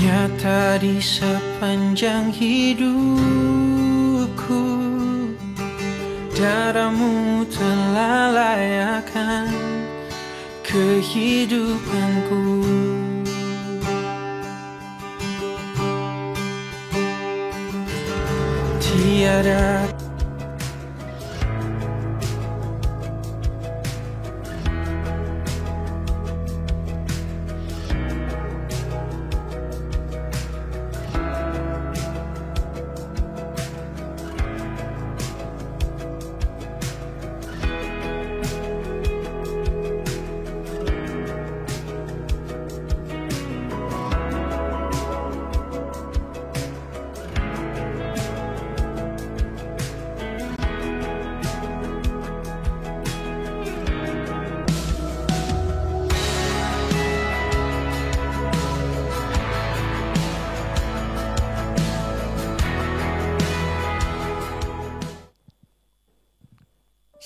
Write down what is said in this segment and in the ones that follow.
Nyata di sepanjang hidupku, darahmu telah layakkan kehidupanku. Tiada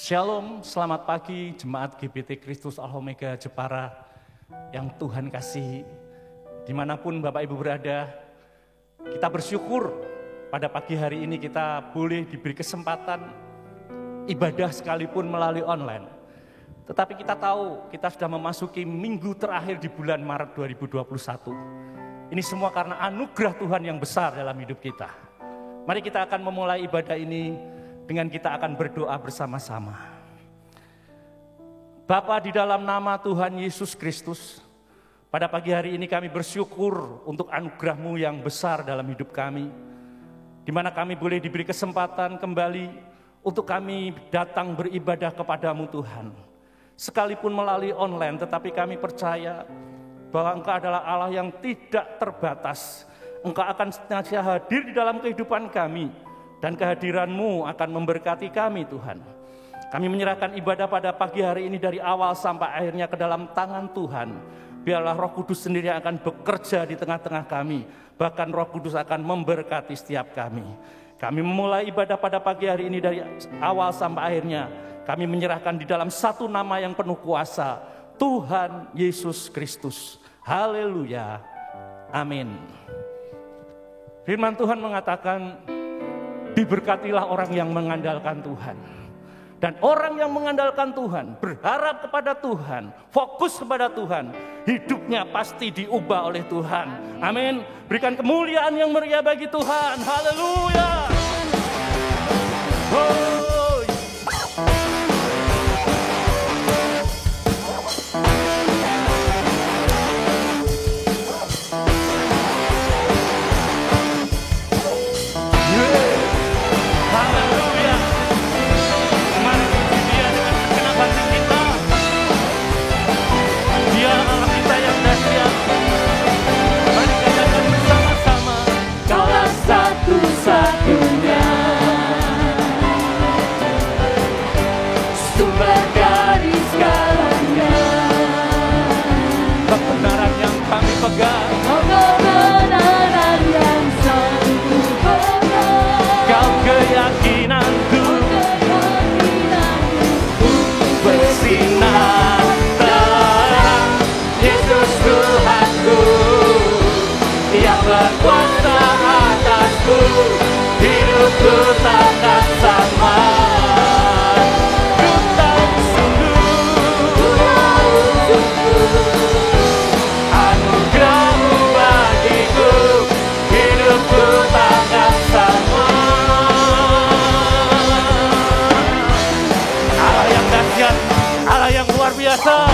Shalom, selamat pagi Jemaat GBT Kristus Alpha Omega Jepara yang Tuhan kasihi. Dimanapun Bapak Ibu berada, kita bersyukur pada pagi hari ini kita boleh diberi kesempatan ibadah sekalipun melalui online. Tetapi kita tahu kita sudah memasuki minggu terakhir di bulan Maret 2021. Ini semua karena anugerah Tuhan yang besar dalam hidup kita. Mari kita akan memulai ibadah ini dengan kita akan berdoa bersama-sama. Bapa, di dalam nama Tuhan Yesus Kristus, pada pagi hari ini kami bersyukur untuk anugerah-Mu yang besar dalam hidup kami, di mana kami boleh diberi kesempatan kembali untuk kami datang beribadah kepadamu Tuhan. Sekalipun melalui online, tetapi kami percaya bahwa Engkau adalah Allah yang tidak terbatas. Engkau akan senantiasa hadir di dalam kehidupan kami, dan kehadiran-Mu akan memberkati kami Tuhan. Kami menyerahkan ibadah pada pagi hari ini dari awal sampai akhirnya ke dalam tangan Tuhan. Biarlah Roh Kudus sendiri yang akan bekerja di tengah-tengah kami. Bahkan Roh Kudus akan memberkati setiap kami. Kami memulai ibadah pada pagi hari ini dari awal sampai akhirnya. Kami menyerahkan di dalam satu nama yang penuh kuasa, Tuhan Yesus Kristus. Haleluya. Amin. Firman Tuhan mengatakan, diberkatilah orang yang mengandalkan Tuhan. Dan orang yang mengandalkan Tuhan, berharap kepada Tuhan, fokus kepada Tuhan, hidupnya pasti diubah oleh Tuhan. Amin. Berikan kemuliaan yang meriah bagi Tuhan. Haleluya. Oh. Berkuasa atasku, hidupku takkan sama. Ku tak sungguh anugerah-Mu bagiku, hidupku takkan sama. Allah yang dahsyat, Allah yang luar biasa.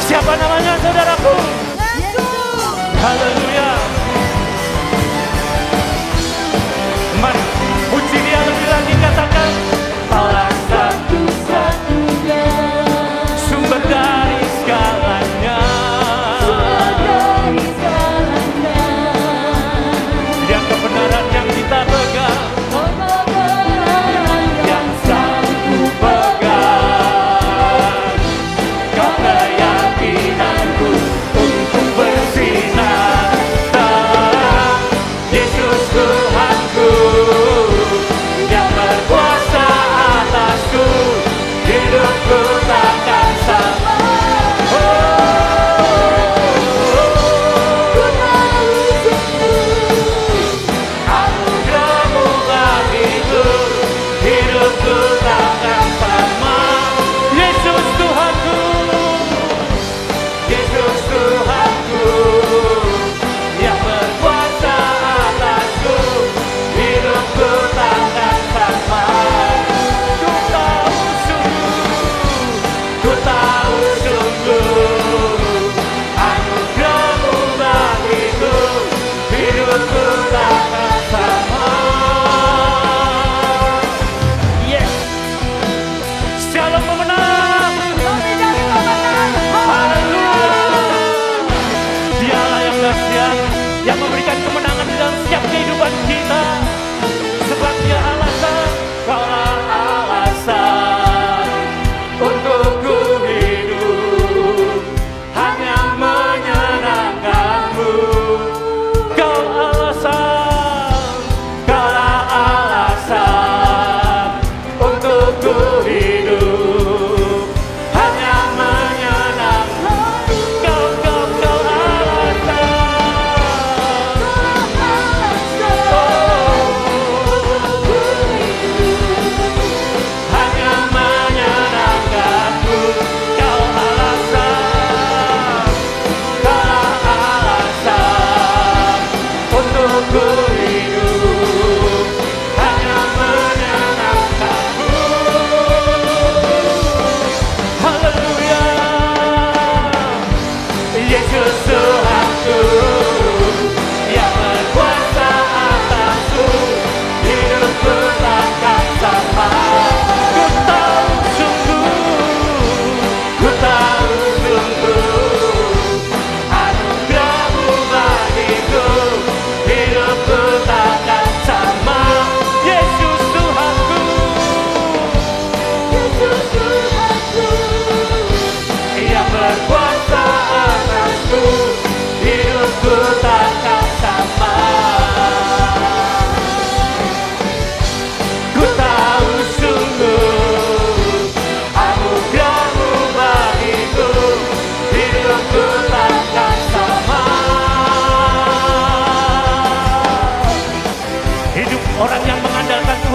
Siapa namanya saudaraku? Yesus. Haleluya. Mari puji Dia lebih lagi kan.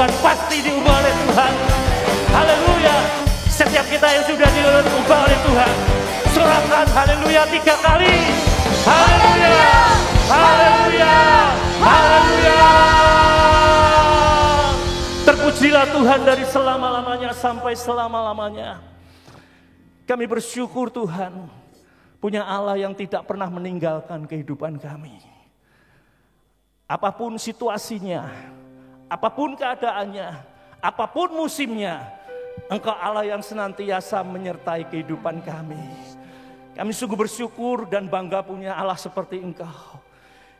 Tuhan, pasti diubah oleh Tuhan. Haleluya. Setiap kita yang sudah diubah oleh Tuhan, sorakan haleluya 3 kali. Haleluya, haleluya, haleluya. Terpujilah Tuhan dari selama-lamanya sampai selama-lamanya. Kami bersyukur Tuhan, punya Allah yang tidak pernah meninggalkan kehidupan kami. Apapun situasinya, apapun keadaannya, apapun musimnya, Engkau Allah yang senantiasa menyertai kehidupan kami. Kami sungguh bersyukur dan bangga punya Allah seperti Engkau.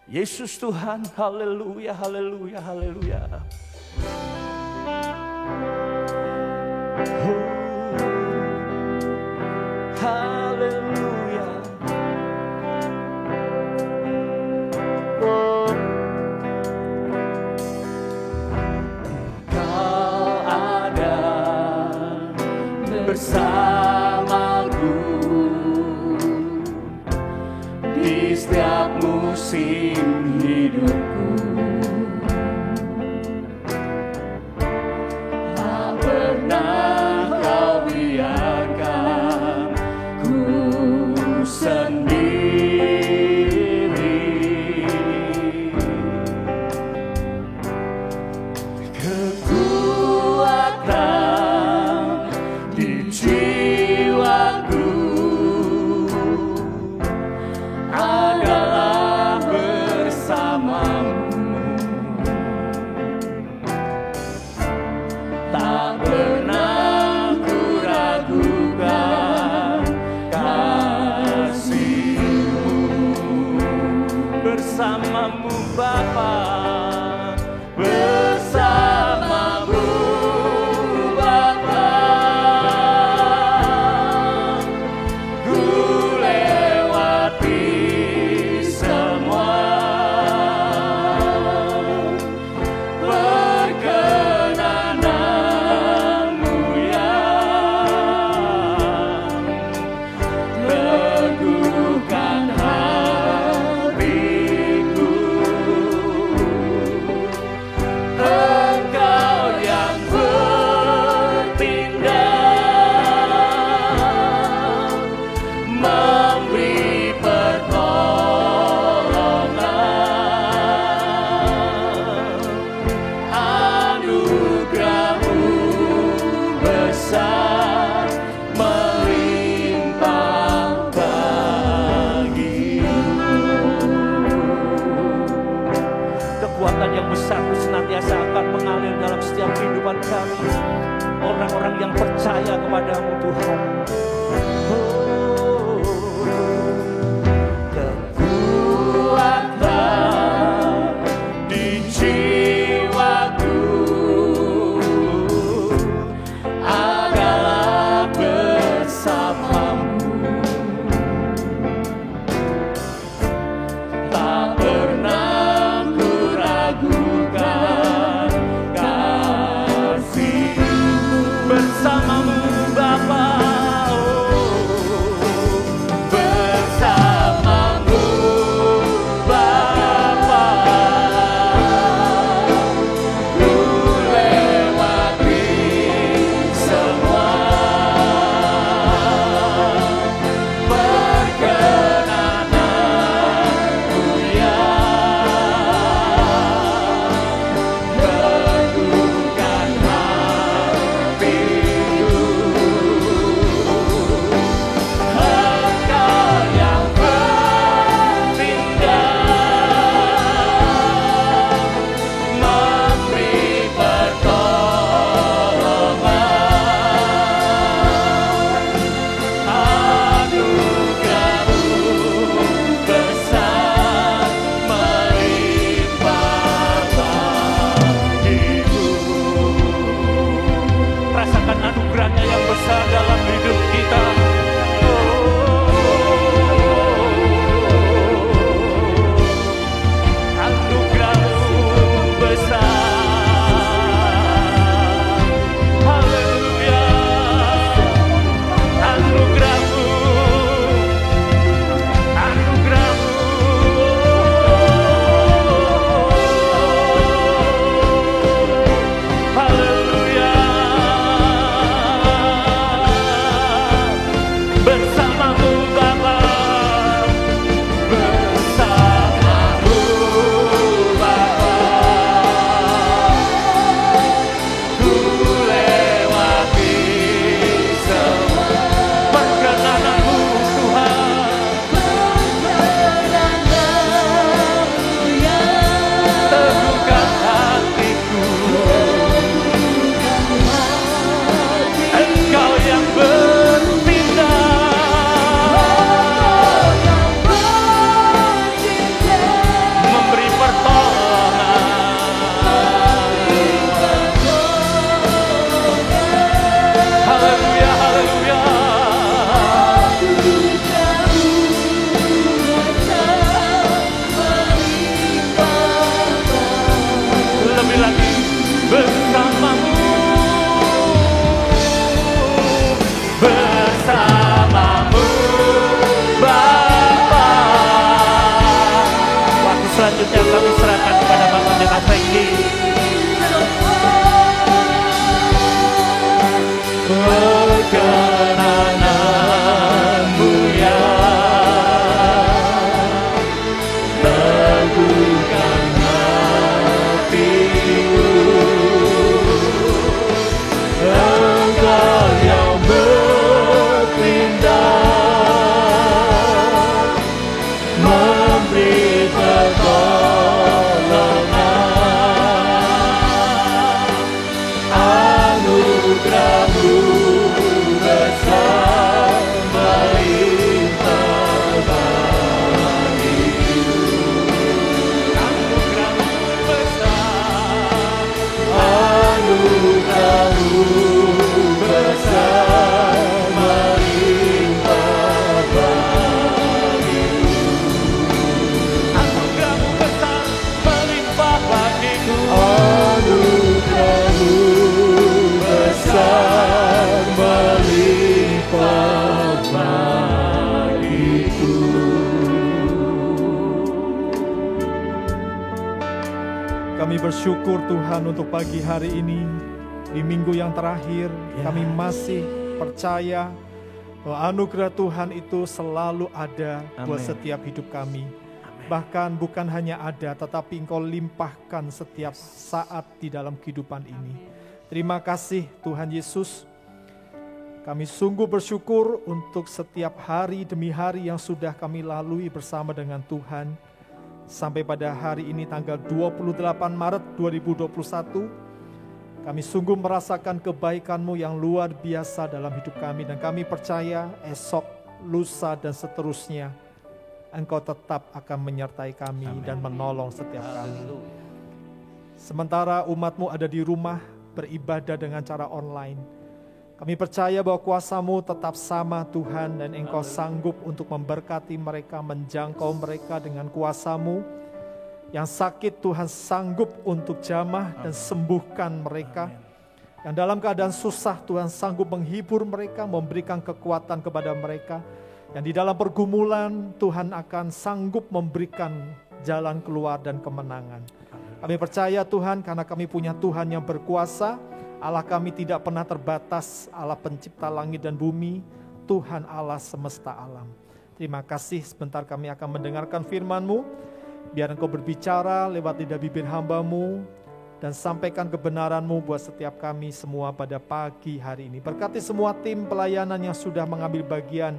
Yesus Tuhan, haleluya, haleluya, haleluya. Haleluya. Kau ada bersamaku di setiap musim hidupku. Tak pernah kau biarkan ku sendiri. Kekuatan di jiwaku adalah bersamamu. Tak pernah ku ragukan kasih-Mu. Bersamamu Bapa, Bersamamu Bapa, ku lewati semua. Perkenanan-Mu yang teguhkan hatiku. Engkau yang bertindak, memberi pertolongan. Anugerah-Mu besar melimpah bagiku. kekuatan yang besar itu senantiasa akan mengalir dalam setiap kehidupan kami. Orang-orang yang percaya kepadamu Tuhan. Kekuatan di jiwaku adalah bersamamu. Tak pernah ku ragukan kasih-Mu. Bersamamu Bapa, oh. kami serahkan kepada Bapak Pendeta Franky. Perkenananmu ya teguhkan hatiku, Engkau yang bertindak memberi pertolongan, anugerah-Mu besar melimpah bagiku, anugerah-Mu besar, anugerah-Mu besar melimpah bagiku, Anugerah-Mu besar melimpah bagiku. anugerah-Mu besar melimpah bagiku. Kami bersyukur Tuhan untuk pagi hari ini, di minggu yang terakhir, kami masih percaya bahwa anugerah Tuhan itu selalu ada buat Amin. setiap hidup kami. Bahkan bukan hanya ada, tetapi Engkau limpahkan setiap saat di dalam kehidupan ini. Terima kasih Tuhan Yesus. Kami sungguh bersyukur untuk setiap hari demi hari yang sudah kami lalui bersama dengan Tuhan. Sampai pada hari ini tanggal 28 Maret 2021, kami sungguh merasakan kebaikan-Mu yang luar biasa dalam hidup kami. Dan kami percaya esok, lusa dan seterusnya Engkau tetap akan menyertai kami dan menolong setiap kami. Sementara umat-Mu ada di rumah beribadah dengan cara online, kami percaya bahwa kuasa-Mu tetap sama Tuhan, dan Engkau sanggup untuk memberkati mereka, menjangkau mereka dengan kuasa-Mu. Yang sakit Tuhan sanggup untuk jamah dan sembuhkan mereka. Yang dalam keadaan susah Tuhan sanggup menghibur mereka, memberikan kekuatan kepada mereka. Yang di dalam pergumulan Tuhan akan sanggup memberikan jalan keluar dan kemenangan. Kami percaya Tuhan, karena kami punya Tuhan yang berkuasa. Allah kami tidak pernah terbatas, Allah pencipta langit dan bumi, Tuhan Allah semesta alam. Terima kasih, sebentar kami akan mendengarkan firman-Mu. Biar Engkau berbicara lewat lidah bibir hamba-Mu, dan sampaikan kebenaran-Mu buat setiap kami semua pada pagi hari ini. Berkati semua tim pelayanan yang sudah mengambil bagian,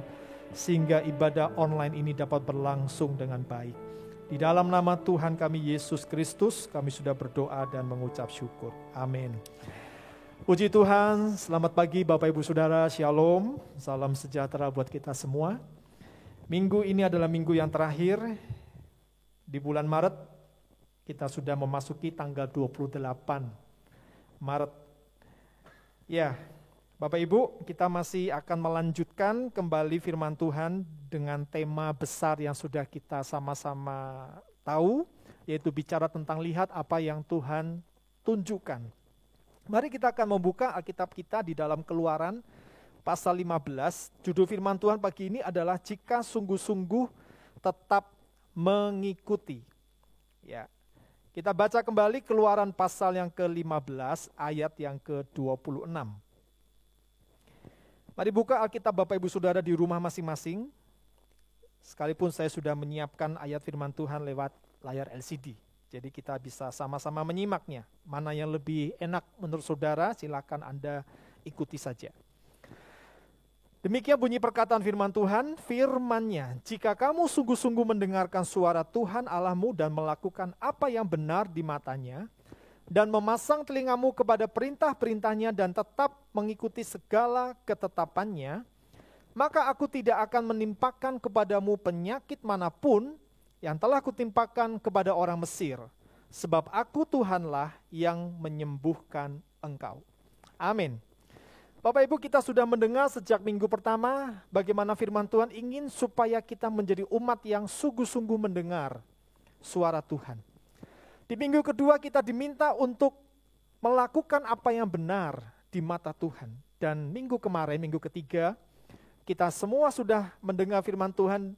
sehingga ibadah online ini dapat berlangsung dengan baik. Di dalam nama Tuhan kami Yesus Kristus, kami sudah berdoa dan mengucap syukur. Amin. Puji Tuhan, selamat pagi Bapak Ibu Saudara, Shalom, salam sejahtera buat kita semua. Minggu ini adalah minggu yang terakhir di bulan Maret. Kita sudah memasuki tanggal 28 Maret. Ya, Bapak Ibu, kita masih akan melanjutkan kembali firman Tuhan dengan tema besar yang sudah kita sama-sama tahu, yaitu bicara tentang lihat apa yang Tuhan tunjukkan. Mari kita akan membuka Alkitab kita di dalam Keluaran pasal 15. Judul firman Tuhan pagi ini adalah jika sungguh-sungguh tetap mengikuti. Ya. Kita baca kembali Keluaran pasal yang ke-15 ayat yang ke-26. Mari buka Alkitab Bapak Ibu Saudara di rumah masing-masing. Sekalipun saya sudah menyiapkan ayat firman Tuhan lewat layar LCD. Jadi kita bisa sama-sama menyimaknya. Mana yang lebih enak menurut saudara, silakan Anda ikuti saja. Demikian bunyi perkataan firman Tuhan, firman-Nya, jika kamu sungguh-sungguh mendengarkan suara Tuhan Allahmu dan melakukan apa yang benar di matanya, dan memasang telingamu kepada perintah-perintahnya dan tetap mengikuti segala ketetapannya, maka aku tidak akan menimpakan kepadamu penyakit manapun yang telah kutimpakan kepada orang Mesir, sebab aku Tuhanlah yang menyembuhkan engkau. Amin. Bapak Ibu, kita sudah mendengar sejak minggu pertama bagaimana firman Tuhan ingin supaya kita menjadi umat yang sungguh-sungguh mendengar suara Tuhan. Di minggu kedua kita diminta untuk melakukan apa yang benar di mata Tuhan. Dan minggu kemarin, minggu ketiga, kita semua sudah mendengar firman Tuhan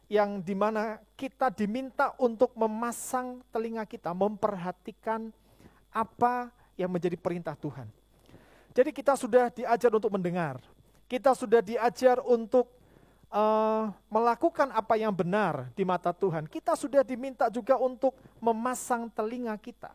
yang dimana kita diminta untuk memasang telinga kita, memperhatikan apa yang menjadi perintah Tuhan. Jadi kita sudah diajar untuk mendengar, kita sudah diajar untuk melakukan apa yang benar di mata Tuhan. Kita sudah diminta juga untuk memasang telinga kita.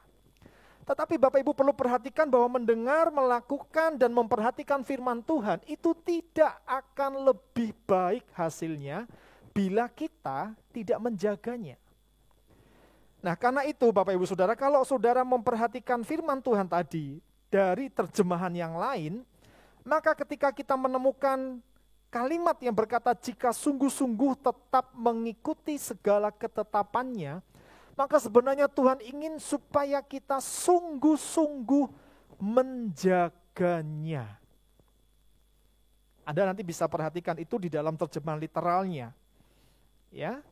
Tetapi Bapak Ibu perlu perhatikan bahwa mendengar, melakukan, dan memperhatikan firman Tuhan itu tidak akan lebih baik hasilnya bila kita tidak menjaganya. Nah, karena itu Bapak Ibu Saudara, kalau saudara memperhatikan firman Tuhan tadi dari terjemahan yang lain, maka ketika kita menemukan kalimat yang berkata jika sungguh-sungguh tetap mengikuti segala ketetapannya, maka sebenarnya Tuhan ingin supaya kita sungguh-sungguh menjaganya. Anda nanti bisa perhatikan itu di dalam terjemahan literalnya. Ya.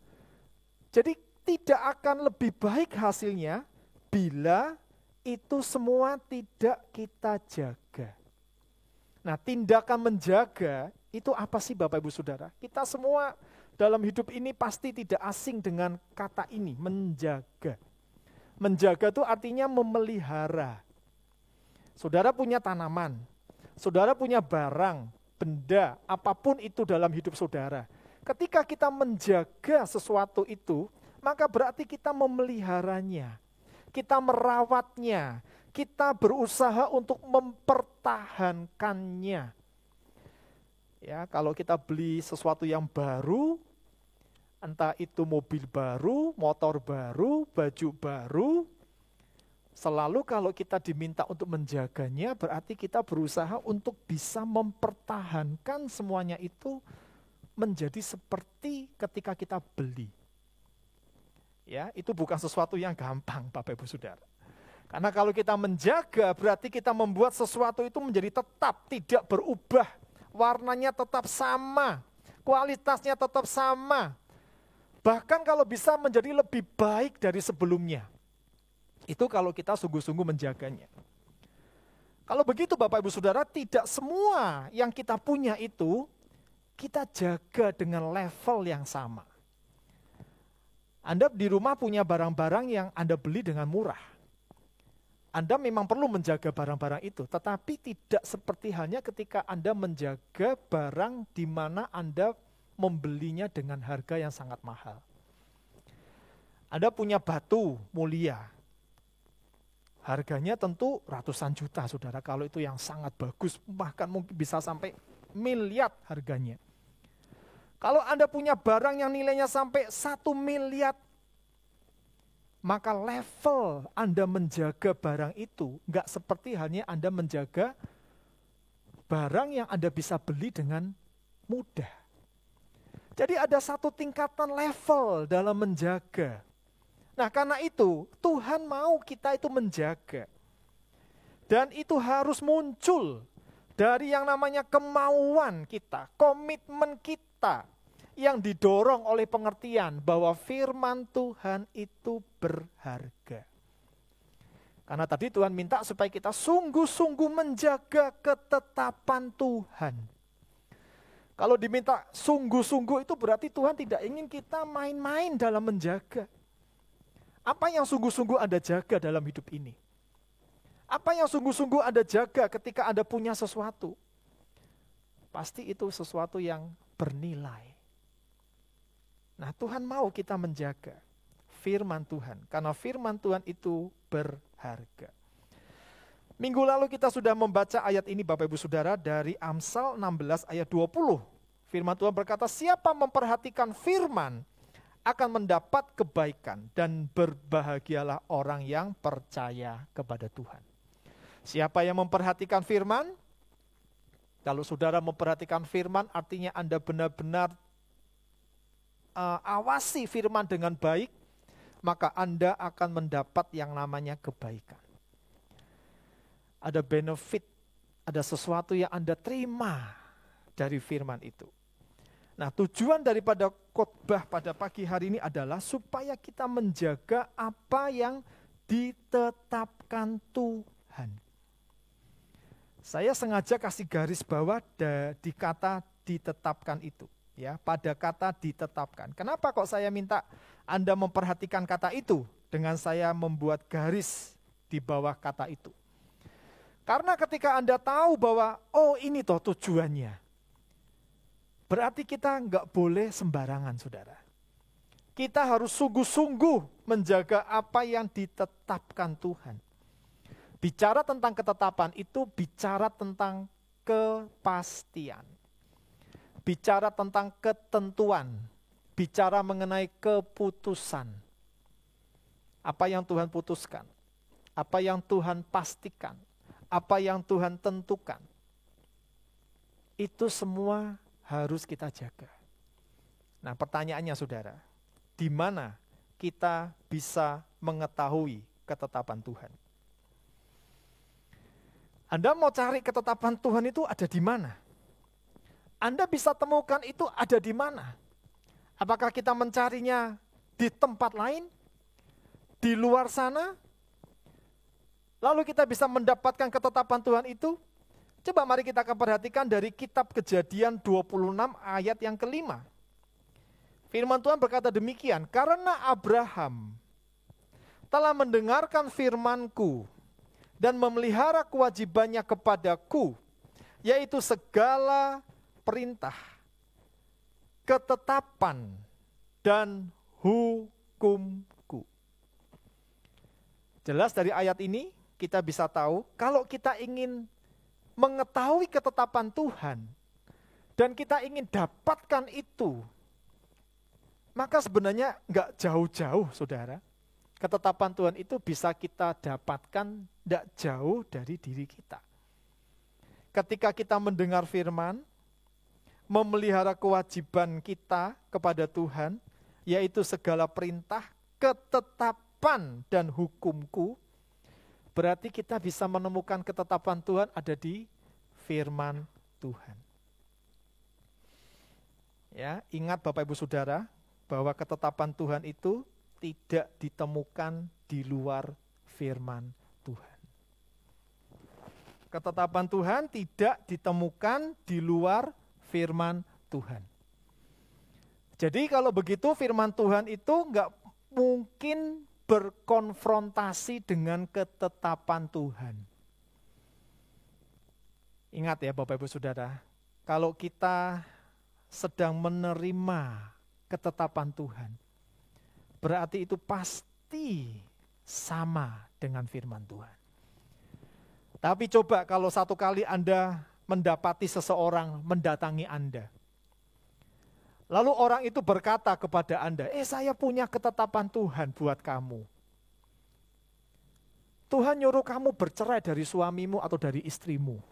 Jadi tidak akan lebih baik hasilnya bila itu semua tidak kita jaga. Nah, tindakan menjaga itu apa sih Bapak Ibu Saudara? Kita semua dalam hidup ini pasti tidak asing dengan kata ini, menjaga. Menjaga itu artinya memelihara. Saudara punya tanaman, saudara punya barang, benda, apapun itu dalam hidup saudara. Ketika kita menjaga sesuatu itu, maka berarti kita memeliharanya, kita merawatnya, kita berusaha untuk mempertahankannya. Ya, kalau kita beli sesuatu yang baru, entah itu mobil baru, motor baru, baju baru, selalu kalau kita diminta untuk menjaganya, berarti kita berusaha untuk bisa mempertahankan semuanya itu menjadi seperti ketika kita beli. Ya, itu bukan sesuatu yang gampang, Bapak Ibu Saudara. Karena kalau kita menjaga, berarti kita membuat sesuatu itu menjadi tetap, tidak berubah. Warnanya tetap sama, kualitasnya tetap sama. Bahkan kalau bisa menjadi lebih baik dari sebelumnya. Itu kalau kita sungguh-sungguh menjaganya. Kalau begitu Bapak Ibu Saudara, tidak semua yang kita punya itu kita jaga dengan level yang sama. Anda di rumah punya barang-barang yang Anda beli dengan murah. Anda memang perlu menjaga barang-barang itu, tetapi tidak seperti halnya ketika Anda menjaga barang di mana Anda membelinya dengan harga yang sangat mahal. Anda punya batu mulia, harganya tentu ratusan juta, saudara. Kalau itu yang sangat bagus, bahkan mungkin bisa sampai miliar harganya. Kalau Anda punya barang yang nilainya sampai 1 miliar, maka level Anda menjaga barang itu enggak seperti halnya Anda menjaga barang yang Anda bisa beli dengan mudah. Jadi ada satu tingkatan level dalam menjaga. Nah, karena itu Tuhan mau kita itu menjaga. Dan itu harus muncul dari yang namanya kemauan kita, komitmen kita, yang didorong oleh pengertian bahwa firman Tuhan itu berharga. Karena tadi Tuhan minta supaya kita sungguh-sungguh menjaga ketetapan Tuhan. Kalau diminta sungguh-sungguh itu berarti Tuhan tidak ingin kita main-main dalam menjaga. Apa yang sungguh-sungguh Anda jaga dalam hidup ini? Apa yang sungguh-sungguh Anda jaga ketika Anda punya sesuatu? Pasti itu sesuatu yang bernilai. Nah, Tuhan mau kita menjaga firman Tuhan, karena firman Tuhan itu berharga. Minggu lalu kita sudah membaca ayat ini Bapak Ibu Saudara dari Amsal 16 ayat 20. Firman Tuhan berkata, siapa memperhatikan firman akan mendapat kebaikan dan berbahagialah orang yang percaya kepada Tuhan. Siapa yang memperhatikan firman? Kalau saudara memperhatikan firman artinya Anda benar-benar awasi firman dengan baik, maka Anda akan mendapat yang namanya kebaikan. Ada benefit, ada sesuatu yang Anda terima dari firman itu. Nah, tujuan daripada khotbah pada pagi hari ini adalah supaya kita menjaga apa yang ditetapkan Tuhan. Saya sengaja kasih garis bawah di kata ditetapkan itu. Ya, pada kata ditetapkan. Kenapa kok saya minta Anda memperhatikan kata itu dengan saya membuat garis di bawah kata itu? Karena ketika Anda tahu bahwa, oh ini toh tujuannya, berarti kita nggak boleh sembarangan, saudara. Kita harus sungguh-sungguh menjaga apa yang ditetapkan Tuhan. Bicara tentang ketetapan itu bicara tentang kepastian. Bicara tentang ketentuan. Bicara mengenai keputusan. Apa yang Tuhan putuskan. Apa yang Tuhan pastikan. Apa yang Tuhan tentukan. Itu semua harus kita jaga. Nah, pertanyaannya saudara, di mana kita bisa mengetahui ketetapan Tuhan? Anda mau cari ketetapan Tuhan itu ada di mana? Anda bisa temukan itu ada di mana? Apakah kita mencarinya di tempat lain? Di luar sana? Lalu kita bisa mendapatkan ketetapan Tuhan itu? Coba mari kita akan perhatikan dari kitab Kejadian 26 ayat yang kelima. Firman Tuhan berkata demikian, karena Abraham telah mendengarkan firman-Ku dan memelihara kewajibannya kepadaku, yaitu segala perintah, ketetapan, dan hukum-Ku. Jelas dari ayat ini kita bisa tahu, kalau kita ingin mengetahui ketetapan Tuhan, dan kita ingin dapatkan itu, maka sebenarnya nggak jauh-jauh, saudara. Ketetapan Tuhan itu bisa kita dapatkan tidak jauh dari diri kita. Ketika kita mendengar firman, memelihara kewajiban kita kepada Tuhan, yaitu segala perintah, ketetapan, dan hukum-Ku, berarti kita bisa menemukan ketetapan Tuhan ada di firman Tuhan. Ya, ingat Bapak Ibu Saudara, bahwa ketetapan Tuhan itu tidak ditemukan di luar firman Tuhan. Ketetapan Tuhan tidak ditemukan di luar firman Tuhan. Jadi kalau begitu firman Tuhan itu nggak mungkin berkonfrontasi dengan ketetapan Tuhan. Ingat ya Bapak Ibu Saudara, kalau kita sedang menerima ketetapan Tuhan, berarti itu pasti sama dengan firman Tuhan. Tapi coba kalau satu kali Anda mendapati seseorang mendatangi Anda, lalu orang itu berkata kepada Anda, saya punya ketetapan Tuhan buat kamu. Tuhan nyuruh kamu bercerai dari suamimu atau dari istrimu.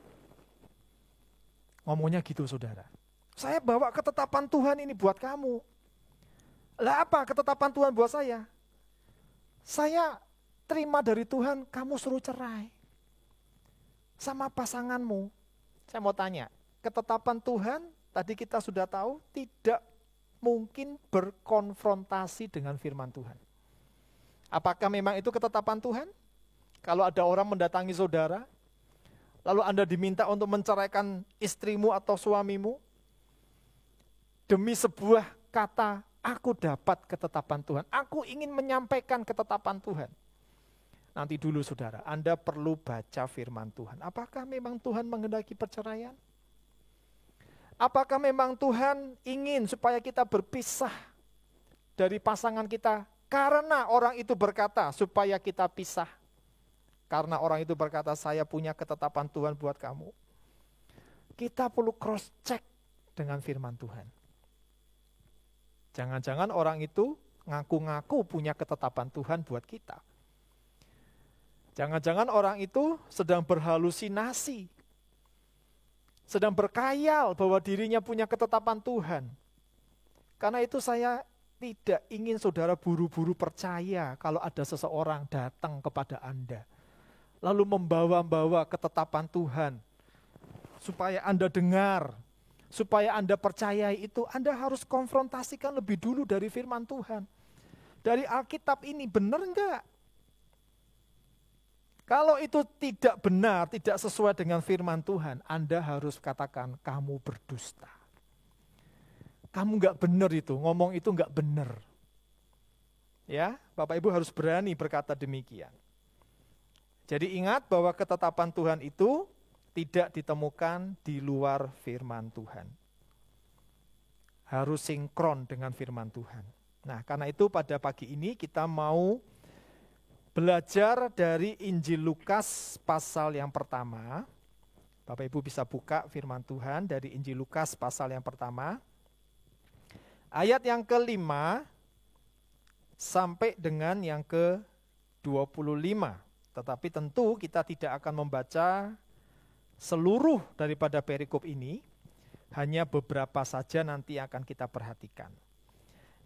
Ngomongnya gitu saudara. Saya bawa ketetapan Tuhan ini buat kamu. Lah apa ketetapan Tuhan buat saya? Saya terima dari Tuhan, kamu suruh cerai sama pasanganmu. Saya mau tanya, ketetapan Tuhan tadi kita sudah tahu tidak mungkin berkonfrontasi dengan firman Tuhan. Apakah memang itu ketetapan Tuhan? Kalau ada orang mendatangi saudara, lalu Anda diminta untuk menceraikan istrimu atau suamimu, demi sebuah kata, aku dapat ketetapan Tuhan. Aku ingin menyampaikan ketetapan Tuhan. Nanti dulu saudara, Anda perlu baca firman Tuhan. Apakah memang Tuhan menghendaki perceraian? Apakah memang Tuhan ingin supaya kita berpisah dari pasangan kita karena orang itu berkata supaya kita pisah? Karena orang itu berkata saya punya ketetapan Tuhan buat kamu. Kita perlu cross check dengan firman Tuhan. Jangan-jangan orang itu ngaku-ngaku punya ketetapan Tuhan buat kita. Jangan-jangan orang itu sedang berhalusinasi, sedang berkhayal bahwa dirinya punya ketetapan Tuhan. Karena itu saya tidak ingin saudara buru-buru percaya kalau ada seseorang datang kepada Anda, lalu membawa-bawa ketetapan Tuhan, supaya Anda dengar, supaya Anda percayai itu, Anda harus konfrontasikan lebih dulu dari firman Tuhan. Dari Alkitab ini benar enggak? Kalau itu tidak benar, tidak sesuai dengan firman Tuhan, Anda harus katakan kamu berdusta. kamu nggak benar itu, ngomong itu nggak benar. Ya, Bapak Ibu harus berani berkata demikian. Jadi ingat bahwa ketetapan Tuhan itu tidak ditemukan di luar firman Tuhan. Harus sinkron dengan firman Tuhan. Nah, karena itu pada pagi ini kita mau belajar dari Injil Lukas pasal yang pertama. Bapak Ibu bisa buka firman Tuhan dari Injil Lukas pasal yang pertama. Ayat yang ke-5 sampai dengan yang ke-25. Tetapi tentu kita tidak akan membaca seluruh daripada perikop ini, hanya beberapa saja nanti akan kita perhatikan.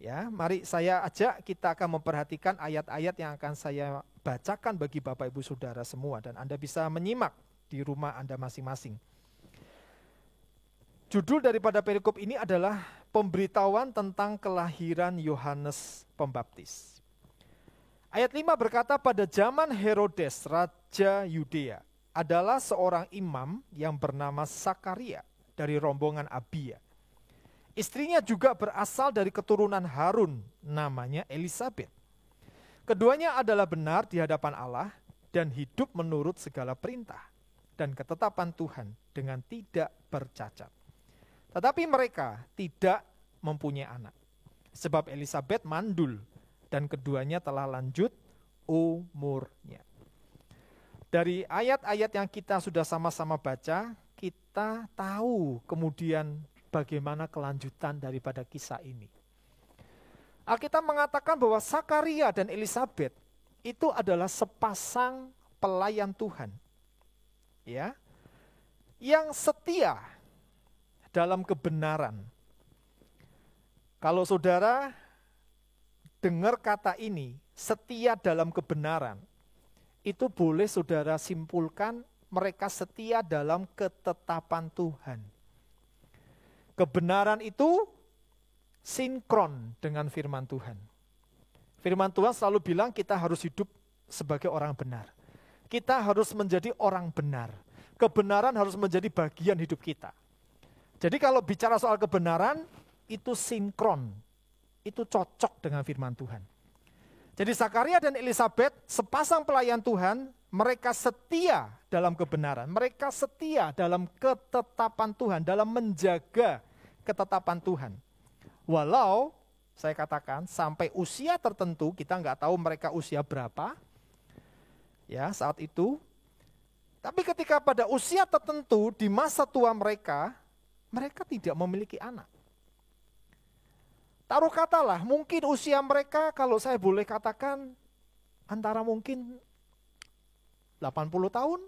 Ya, mari saya ajak kita akan memperhatikan ayat-ayat yang akan saya bacakan bagi Bapak Ibu Saudara semua, dan Anda bisa menyimak di rumah Anda masing-masing. Judul daripada perikop ini adalah pemberitahuan tentang kelahiran Yohanes Pembaptis. Ayat 5 berkata, pada zaman Herodes, Raja Yudea, adalah seorang imam yang bernama Sakaria dari rombongan Abia. Istrinya juga berasal dari keturunan Harun, namanya Elisabet. Keduanya adalah benar di hadapan Allah dan hidup menurut segala perintah dan ketetapan Tuhan dengan tidak bercacat. Tetapi mereka tidak mempunyai anak, sebab Elisabet mandul dan keduanya telah lanjut umurnya. Dari ayat-ayat yang kita sudah sama-sama baca, kita tahu kemudian bagaimana kelanjutan daripada kisah ini. Alkitab mengatakan bahwa Sakaria dan Elisabet itu adalah sepasang pelayan Tuhan, ya, yang setia dalam kebenaran. Kalau saudara dengar kata ini, setia dalam kebenaran, itu boleh saudara simpulkan mereka setia dalam ketetapan Tuhan. Kebenaran itu sinkron dengan firman Tuhan. Firman Tuhan selalu bilang kita harus hidup sebagai orang benar. Kita harus menjadi orang benar. Kebenaran harus menjadi bagian hidup kita. Jadi kalau bicara soal kebenaran, itu sinkron. Itu cocok dengan firman Tuhan. Jadi Sakaria dan Elisabet, sepasang pelayan Tuhan, mereka setia dalam kebenaran. Mereka setia dalam ketetapan Tuhan, dalam menjaga ketetapan Tuhan. Walau, saya katakan, sampai usia tertentu, kita nggak tahu mereka usia berapa, ya saat itu. Tapi ketika pada usia tertentu, di masa tua mereka tidak memiliki anak. Taruh katalah, mungkin usia mereka kalau saya boleh katakan antara mungkin 80 tahun.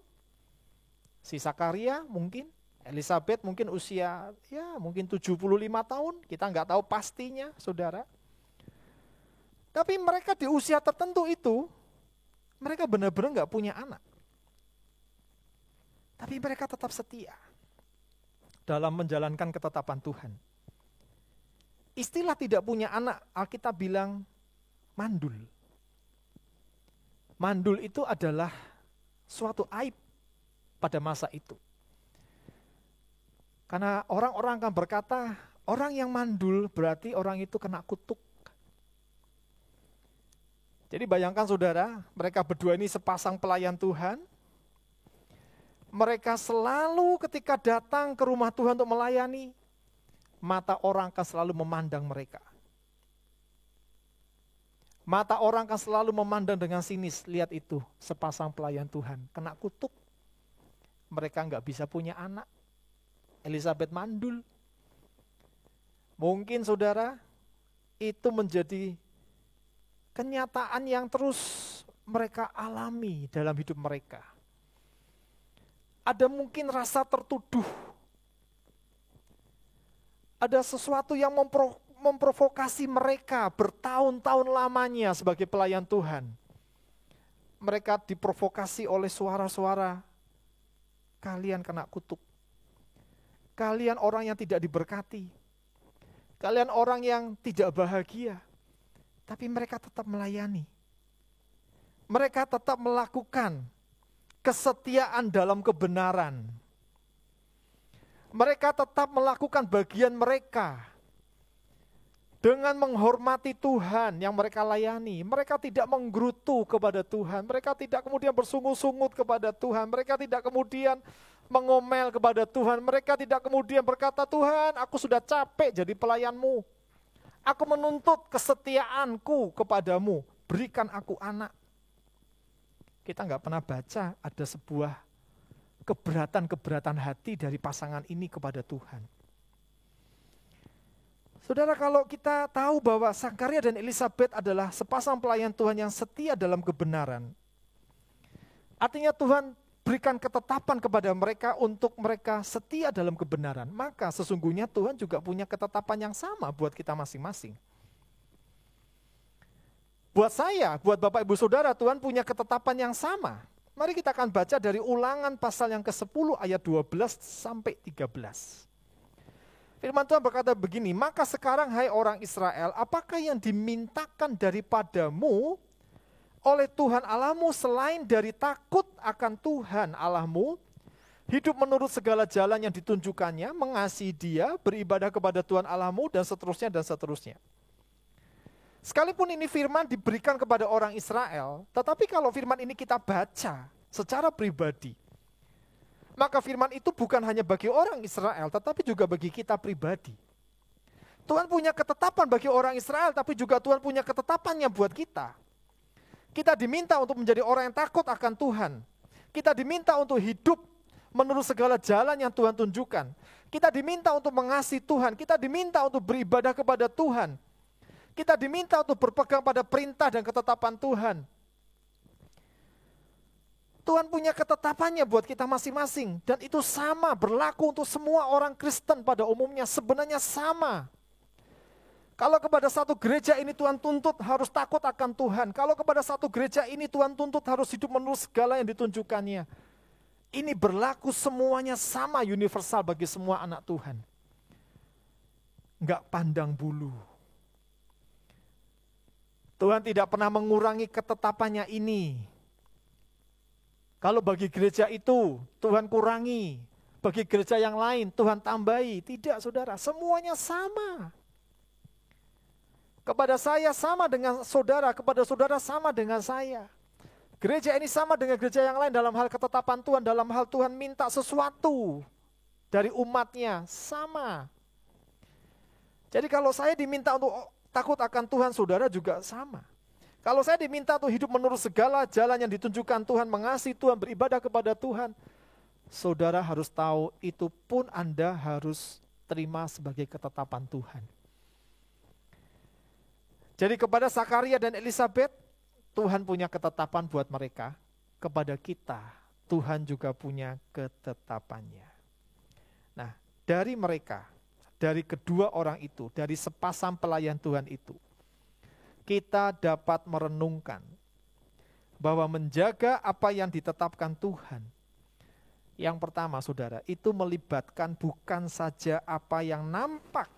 Si Sakaria mungkin, Elisabet mungkin usia ya mungkin 75 tahun. Kita nggak tahu pastinya, saudara. Tapi mereka di usia tertentu itu, mereka benar-benar nggak punya anak. Tapi mereka tetap setia dalam menjalankan ketetapan Tuhan. Istilah tidak punya anak, Alkitab bilang mandul. Mandul itu adalah suatu aib pada masa itu. Karena orang-orang akan berkata, orang yang mandul berarti orang itu kena kutuk. Jadi bayangkan saudara, mereka berdua ini sepasang pelayan Tuhan. Mereka selalu ketika datang ke rumah Tuhan untuk melayani, mata orang akan selalu memandang mereka. Mata orang akan selalu memandang dengan sinis, lihat itu, sepasang pelayan Tuhan, kena kutuk. Mereka nggak bisa punya anak. Elisabet mandul. Mungkin saudara, itu menjadi kenyataan yang terus mereka alami dalam hidup mereka. Ada mungkin rasa tertuduh. Ada sesuatu yang memprovokasi mereka bertahun-tahun lamanya sebagai pelayan Tuhan. Mereka diprovokasi oleh suara-suara, kalian kena kutuk. Kalian orang yang tidak diberkati. Kalian orang yang tidak bahagia. Tapi mereka tetap melayani. Mereka tetap melakukan kesetiaan dalam kebenaran. Mereka tetap melakukan bagian mereka dengan menghormati Tuhan yang mereka layani. Mereka tidak menggerutu kepada Tuhan, mereka tidak kemudian bersungut-sungut kepada Tuhan, mereka tidak kemudian mengomel kepada Tuhan, mereka tidak kemudian berkata, Tuhan, aku sudah capek jadi pelayanmu, aku menuntut kesetiaanku kepadamu, berikan aku anak. Kita nggak pernah baca ada sebuah keberatan hati dari pasangan ini kepada Tuhan. Saudara, kalau kita tahu bahwa Zakaria dan Elisabet adalah sepasang pelayan Tuhan yang setia dalam kebenaran, artinya Tuhan berikan ketetapan kepada mereka untuk mereka setia dalam kebenaran, maka sesungguhnya Tuhan juga punya ketetapan yang sama buat kita masing-masing. Buat saya, buat Bapak Ibu Saudara, Tuhan punya ketetapan yang sama. Mari kita akan baca dari Ulangan pasal yang ke-10 ayat 12 sampai 13. Firman Tuhan berkata begini, maka sekarang hai orang Israel, apakah yang dimintakan daripadamu oleh Tuhan Allahmu selain dari takut akan Tuhan Allahmu, hidup menurut segala jalan yang ditunjukkannya, mengasihi Dia, beribadah kepada Tuhan Allahmu, dan seterusnya dan seterusnya. Sekalipun ini firman diberikan kepada orang Israel, tetapi kalau firman ini kita baca secara pribadi, maka firman itu bukan hanya bagi orang Israel, tetapi juga bagi kita pribadi. Tuhan punya ketetapan bagi orang Israel, tapi juga Tuhan punya ketetapannya buat kita. Kita diminta untuk menjadi orang yang takut akan Tuhan. Kita diminta untuk hidup menurut segala jalan yang Tuhan tunjukkan. Kita diminta untuk mengasihi Tuhan. Kita diminta untuk beribadah kepada Tuhan. Kita diminta untuk berpegang pada perintah dan ketetapan Tuhan. Tuhan punya ketetapannya buat kita masing-masing. Dan itu sama, berlaku untuk semua orang Kristen pada umumnya, sebenarnya sama. Kalau kepada satu gereja ini Tuhan tuntut harus takut akan Tuhan. Kalau kepada satu gereja ini Tuhan tuntut harus hidup menurut segala yang ditunjukkannya. Ini berlaku semuanya sama, universal bagi semua anak Tuhan. Enggak pandang bulu. Tuhan tidak pernah mengurangi ketetapannya ini. Kalau bagi gereja itu Tuhan kurangi, bagi gereja yang lain Tuhan tambahi. Tidak, saudara, semuanya sama. Kepada saya sama dengan saudara, kepada saudara sama dengan saya. Gereja ini sama dengan gereja yang lain dalam hal ketetapan Tuhan, dalam hal Tuhan minta sesuatu dari umatnya, sama. Jadi kalau saya diminta untuk takut akan Tuhan, saudara juga sama. Kalau saya diminta untuk hidup menurut segala jalan yang ditunjukkan Tuhan, mengasihi Tuhan, beribadah kepada Tuhan, saudara harus tahu itu pun Anda harus terima sebagai ketetapan Tuhan. Jadi kepada Zakaria dan Elisabet, Tuhan punya ketetapan buat mereka. Kepada kita, Tuhan juga punya ketetapannya. Nah, dari mereka, dari kedua orang itu, dari sepasang pelayan Tuhan itu, kita dapat merenungkan bahwa menjaga apa yang ditetapkan Tuhan. Yang pertama, saudara, itu melibatkan bukan saja apa yang nampak,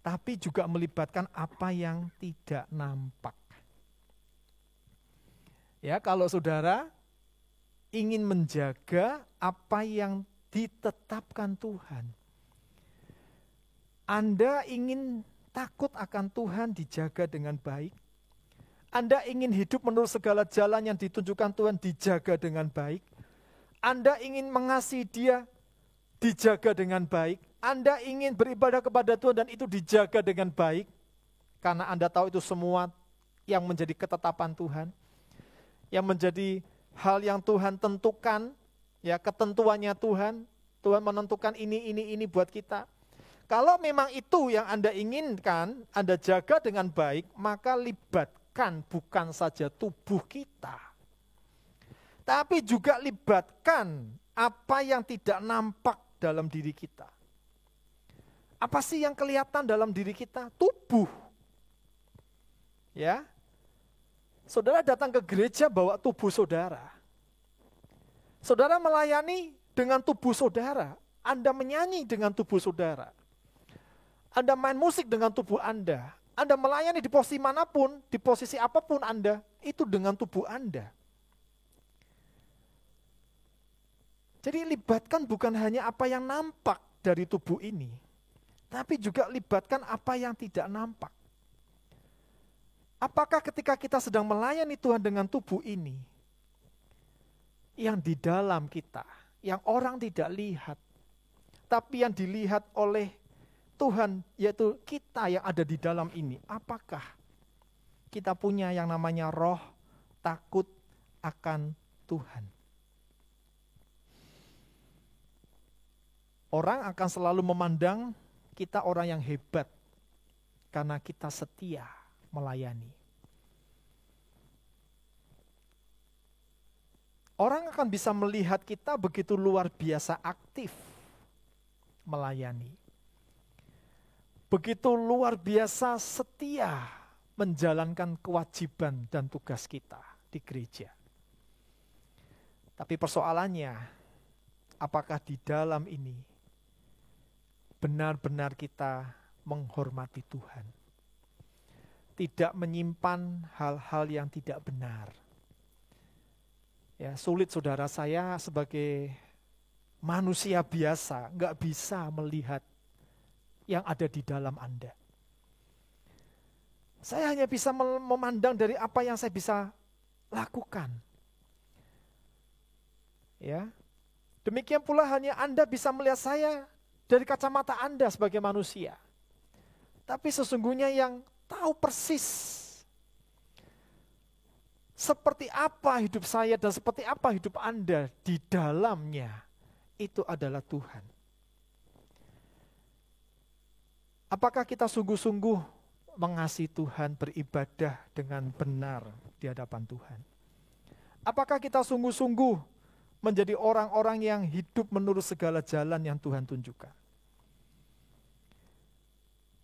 tapi juga melibatkan apa yang tidak nampak. Ya, kalau saudara ingin menjaga apa yang ditetapkan Tuhan, Anda ingin takut akan Tuhan dijaga dengan baik, Anda ingin hidup menurut segala jalan yang ditunjukkan Tuhan dijaga dengan baik, Anda ingin mengasihi Dia dijaga dengan baik, Anda ingin beribadah kepada Tuhan dan itu dijaga dengan baik, karena Anda tahu itu semua yang menjadi ketetapan Tuhan, yang menjadi hal yang Tuhan tentukan, ya ketentuannya Tuhan, Tuhan menentukan ini buat kita. Kalau memang itu yang Anda inginkan, Anda jaga dengan baik, maka libatkan bukan saja tubuh kita, tapi juga libatkan apa yang tidak nampak dalam diri kita. Apa sih yang kelihatan dalam diri kita? Tubuh. Ya. Saudara datang ke gereja bawa tubuh saudara. Saudara melayani dengan tubuh saudara. Anda menyanyi dengan tubuh saudara. Anda main musik dengan tubuh Anda. Anda melayani di posisi manapun, di posisi apapun Anda, itu dengan tubuh Anda. Jadi libatkan bukan hanya apa yang nampak dari tubuh ini, tapi juga libatkan apa yang tidak nampak. Apakah ketika kita sedang melayani Tuhan dengan tubuh ini, yang di dalam kita, yang orang tidak lihat, tapi yang dilihat oleh Tuhan, yaitu kita yang ada di dalam ini, apakah kita punya yang namanya roh takut akan Tuhan? Orang akan selalu memandang kita orang yang hebat karena kita setia melayani. Orang akan bisa melihat kita begitu luar biasa aktif melayani. Begitu luar biasa setia menjalankan kewajiban dan tugas kita di gereja. Tapi persoalannya, apakah di dalam ini benar-benar kita menghormati Tuhan? Tidak menyimpan hal-hal yang tidak benar. Ya, sulit saudara, saya sebagai manusia biasa nggak bisa melihat yang ada di dalam Anda. Saya hanya bisa memandang dari apa yang saya bisa lakukan. Ya, demikian pula hanya Anda bisa melihat saya dari kacamata Anda sebagai manusia. Tapi sesungguhnya yang tahu persis seperti apa hidup saya dan seperti apa hidup Anda di dalamnya, itu adalah Tuhan. Apakah kita sungguh-sungguh mengasihi Tuhan, beribadah dengan benar di hadapan Tuhan? Apakah kita sungguh-sungguh menjadi orang-orang yang hidup menurut segala jalan yang Tuhan tunjukkan?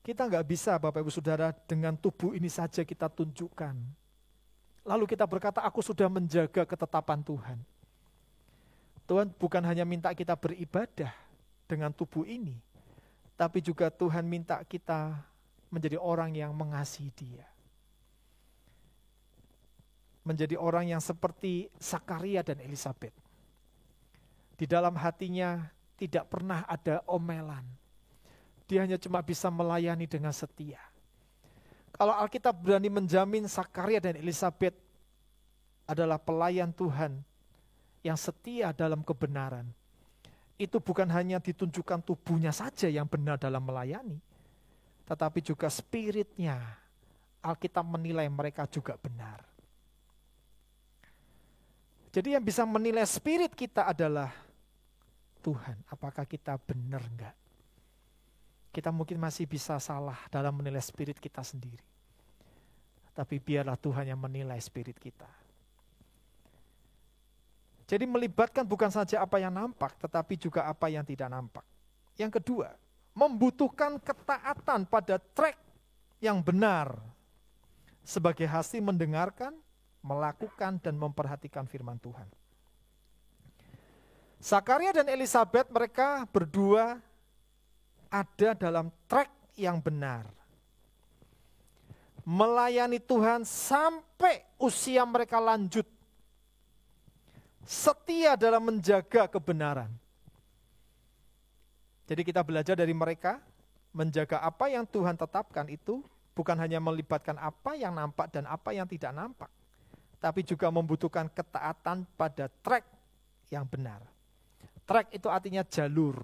Kita nggak bisa, Bapak Ibu Saudara, dengan tubuh ini saja kita tunjukkan. Lalu kita berkata, aku sudah menjaga ketetapan Tuhan. Tuhan bukan hanya minta kita beribadah dengan tubuh ini, tapi juga Tuhan minta kita menjadi orang yang mengasihi Dia. Menjadi orang yang seperti Zakaria dan Elisabet. Di dalam hatinya tidak pernah ada omelan. Dia hanya cuma bisa melayani dengan setia. Kalau Alkitab berani menjamin Zakaria dan Elisabet adalah pelayan Tuhan yang setia dalam kebenaran, itu bukan hanya ditunjukkan tubuhnya saja yang benar dalam melayani, tetapi juga spiritnya. Alkitab menilai mereka juga benar. Jadi yang bisa menilai spirit kita adalah Tuhan. Apakah kita benar enggak? Kita mungkin masih bisa salah dalam menilai spirit kita sendiri. Tapi biarlah Tuhan yang menilai spirit kita. Jadi melibatkan bukan saja apa yang nampak, tetapi juga apa yang tidak nampak. Yang kedua, membutuhkan ketaatan pada track yang benar sebagai hasil mendengarkan, melakukan, dan memperhatikan firman Tuhan. Zakaria dan Elisabet, mereka berdua ada dalam track yang benar. Melayani Tuhan sampai usia mereka lanjut. Setia dalam menjaga kebenaran. Jadi kita belajar dari mereka, menjaga apa yang Tuhan tetapkan itu bukan hanya melibatkan apa yang nampak dan apa yang tidak nampak, tapi juga membutuhkan ketaatan pada track yang benar. Track itu artinya jalur,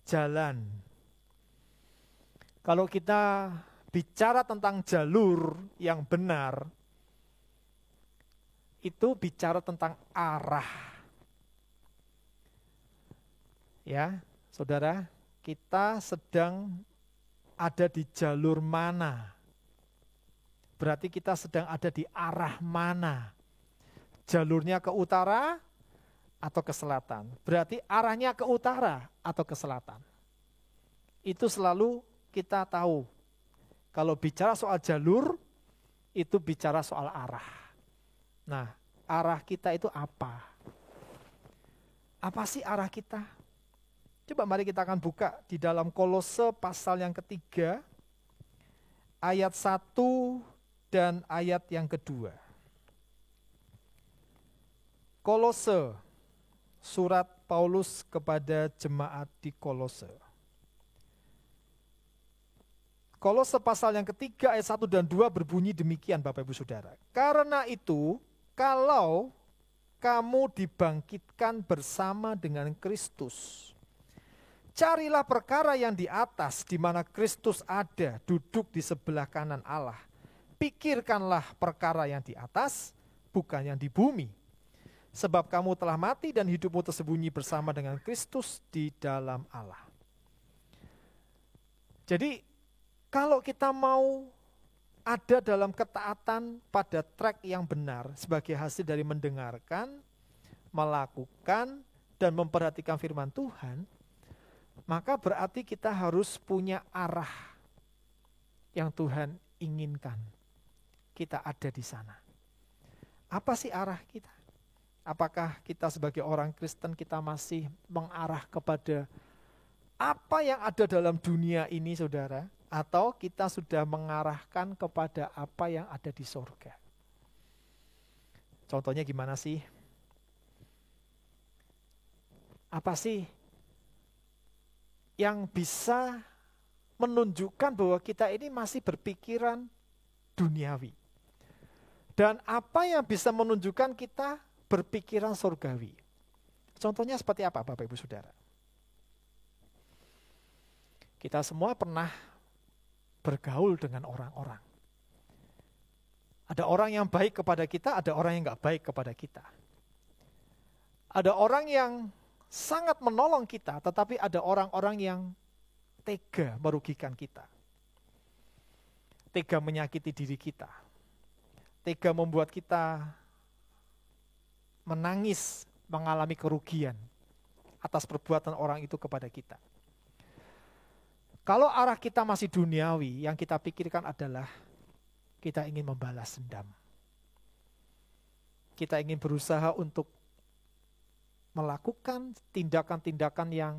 jalan. Kalau kita bicara tentang jalur yang benar, itu bicara tentang arah. Ya, saudara, kita sedang ada di jalur mana? Berarti kita sedang ada di arah mana? Jalurnya ke utara atau ke selatan? Berarti arahnya ke utara atau ke selatan? Itu selalu kita tahu. Kalau bicara soal jalur, itu bicara soal arah. Nah, arah kita itu apa? Apa sih arah kita? Coba mari kita akan buka di dalam Kolose pasal yang ketiga, ayat 1 dan ayat yang kedua. Kolose, surat Paulus kepada jemaat di Kolose. Kolose pasal yang ketiga ayat 1 dan 2 berbunyi demikian Bapak Ibu Saudara. Karena itu, kalau kamu dibangkitkan bersama dengan Kristus, carilah perkara yang di atas di mana Kristus ada, duduk di sebelah kanan Allah. Pikirkanlah perkara yang di atas, bukan yang di bumi. Sebab kamu telah mati dan hidupmu tersembunyi bersama dengan Kristus di dalam Allah. Jadi, kalau kita mau ada dalam ketaatan pada track yang benar sebagai hasil dari mendengarkan, melakukan, dan memperhatikan firman Tuhan, maka berarti kita harus punya arah yang Tuhan inginkan. Kita ada di sana. Apa sih arah kita? Apakah kita sebagai orang Kristen kita masih mengarah kepada apa yang ada dalam dunia ini, saudara? Atau kita sudah mengarahkan kepada apa yang ada di surga? Contohnya gimana sih? Apa sih yang bisa menunjukkan bahwa kita ini masih berpikiran duniawi? Dan apa yang bisa menunjukkan kita berpikiran surgawi? Contohnya seperti apa Bapak Ibu Saudara? Kita semua pernah bergaul dengan orang-orang. Ada orang yang baik kepada kita, ada orang yang gak baik kepada kita. Ada orang yang sangat menolong kita, tetapi ada orang-orang yang tega merugikan kita. Tega menyakiti diri kita. Tega membuat kita menangis, mengalami kerugian atas perbuatan orang itu kepada kita. Kalau arah kita masih duniawi, yang kita pikirkan adalah kita ingin membalas dendam. Kita ingin berusaha untuk melakukan tindakan-tindakan yang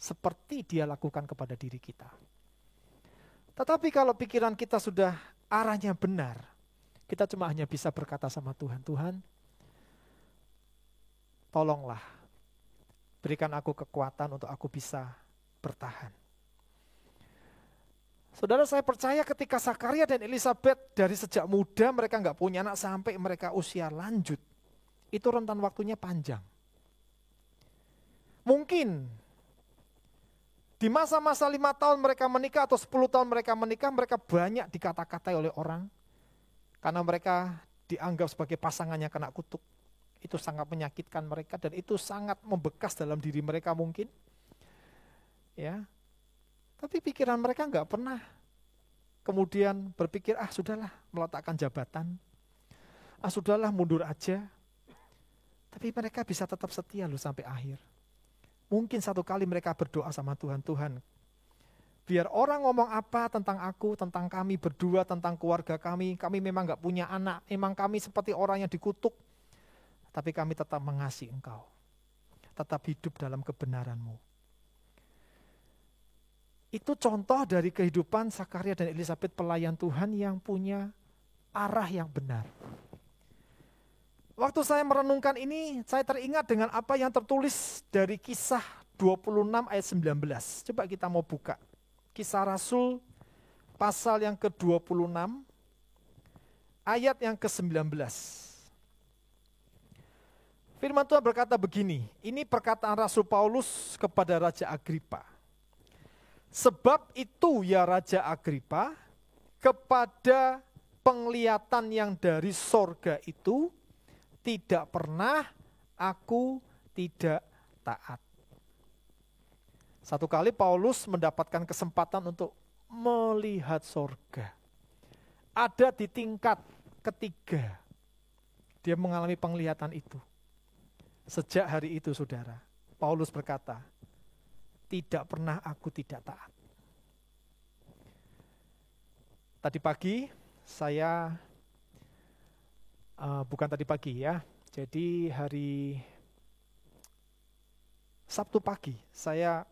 seperti dia lakukan kepada diri kita. Tetapi kalau pikiran kita sudah arahnya benar, kita cuma hanya bisa berkata sama Tuhan, Tuhan, tolonglah, berikan aku kekuatan untuk aku bisa bertahan. Saudara, saya percaya ketika Zakaria dan Elisabet dari sejak muda mereka nggak punya anak sampai mereka usia lanjut, itu rentan waktunya panjang. Mungkin di masa-masa 5 tahun mereka menikah atau 10 tahun mereka menikah, mereka banyak dikata-katai oleh orang karena mereka dianggap sebagai pasangannya kena kutuk. Itu sangat menyakitkan mereka dan itu sangat membekas dalam diri mereka mungkin. Ya. Tapi pikiran mereka nggak pernah kemudian berpikir, sudahlah meletakkan jabatan, sudahlah mundur aja. Tapi mereka bisa tetap setia loh sampai akhir. Mungkin satu kali mereka berdoa sama Tuhan, Tuhan, biar orang ngomong apa tentang aku, tentang kami berdua, tentang keluarga kami memang nggak punya anak, memang kami seperti orang yang dikutuk, tapi kami tetap mengasihi Engkau, tetap hidup dalam kebenaran-Mu. Itu contoh dari kehidupan Zakaria dan Elisabet pelayan Tuhan yang punya arah yang benar. Waktu saya merenungkan ini, saya teringat dengan apa yang tertulis dari Kisah 26 ayat 19. Coba kita mau buka. Kisah Rasul pasal yang ke-26, ayat yang ke-19. Firman Tuhan berkata begini, ini perkataan Rasul Paulus kepada Raja Agripa. Sebab itu ya Raja Agripa, kepada penglihatan yang dari sorga itu, tidak pernah aku tidak taat. Satu kali Paulus mendapatkan kesempatan untuk melihat sorga. Ada di tingkat ketiga, dia mengalami penglihatan itu. Sejak hari itu saudara, Paulus berkata, tidak pernah aku tidak taat. Tadi pagi saya, bukan tadi pagi ya, jadi hari Sabtu pagi saya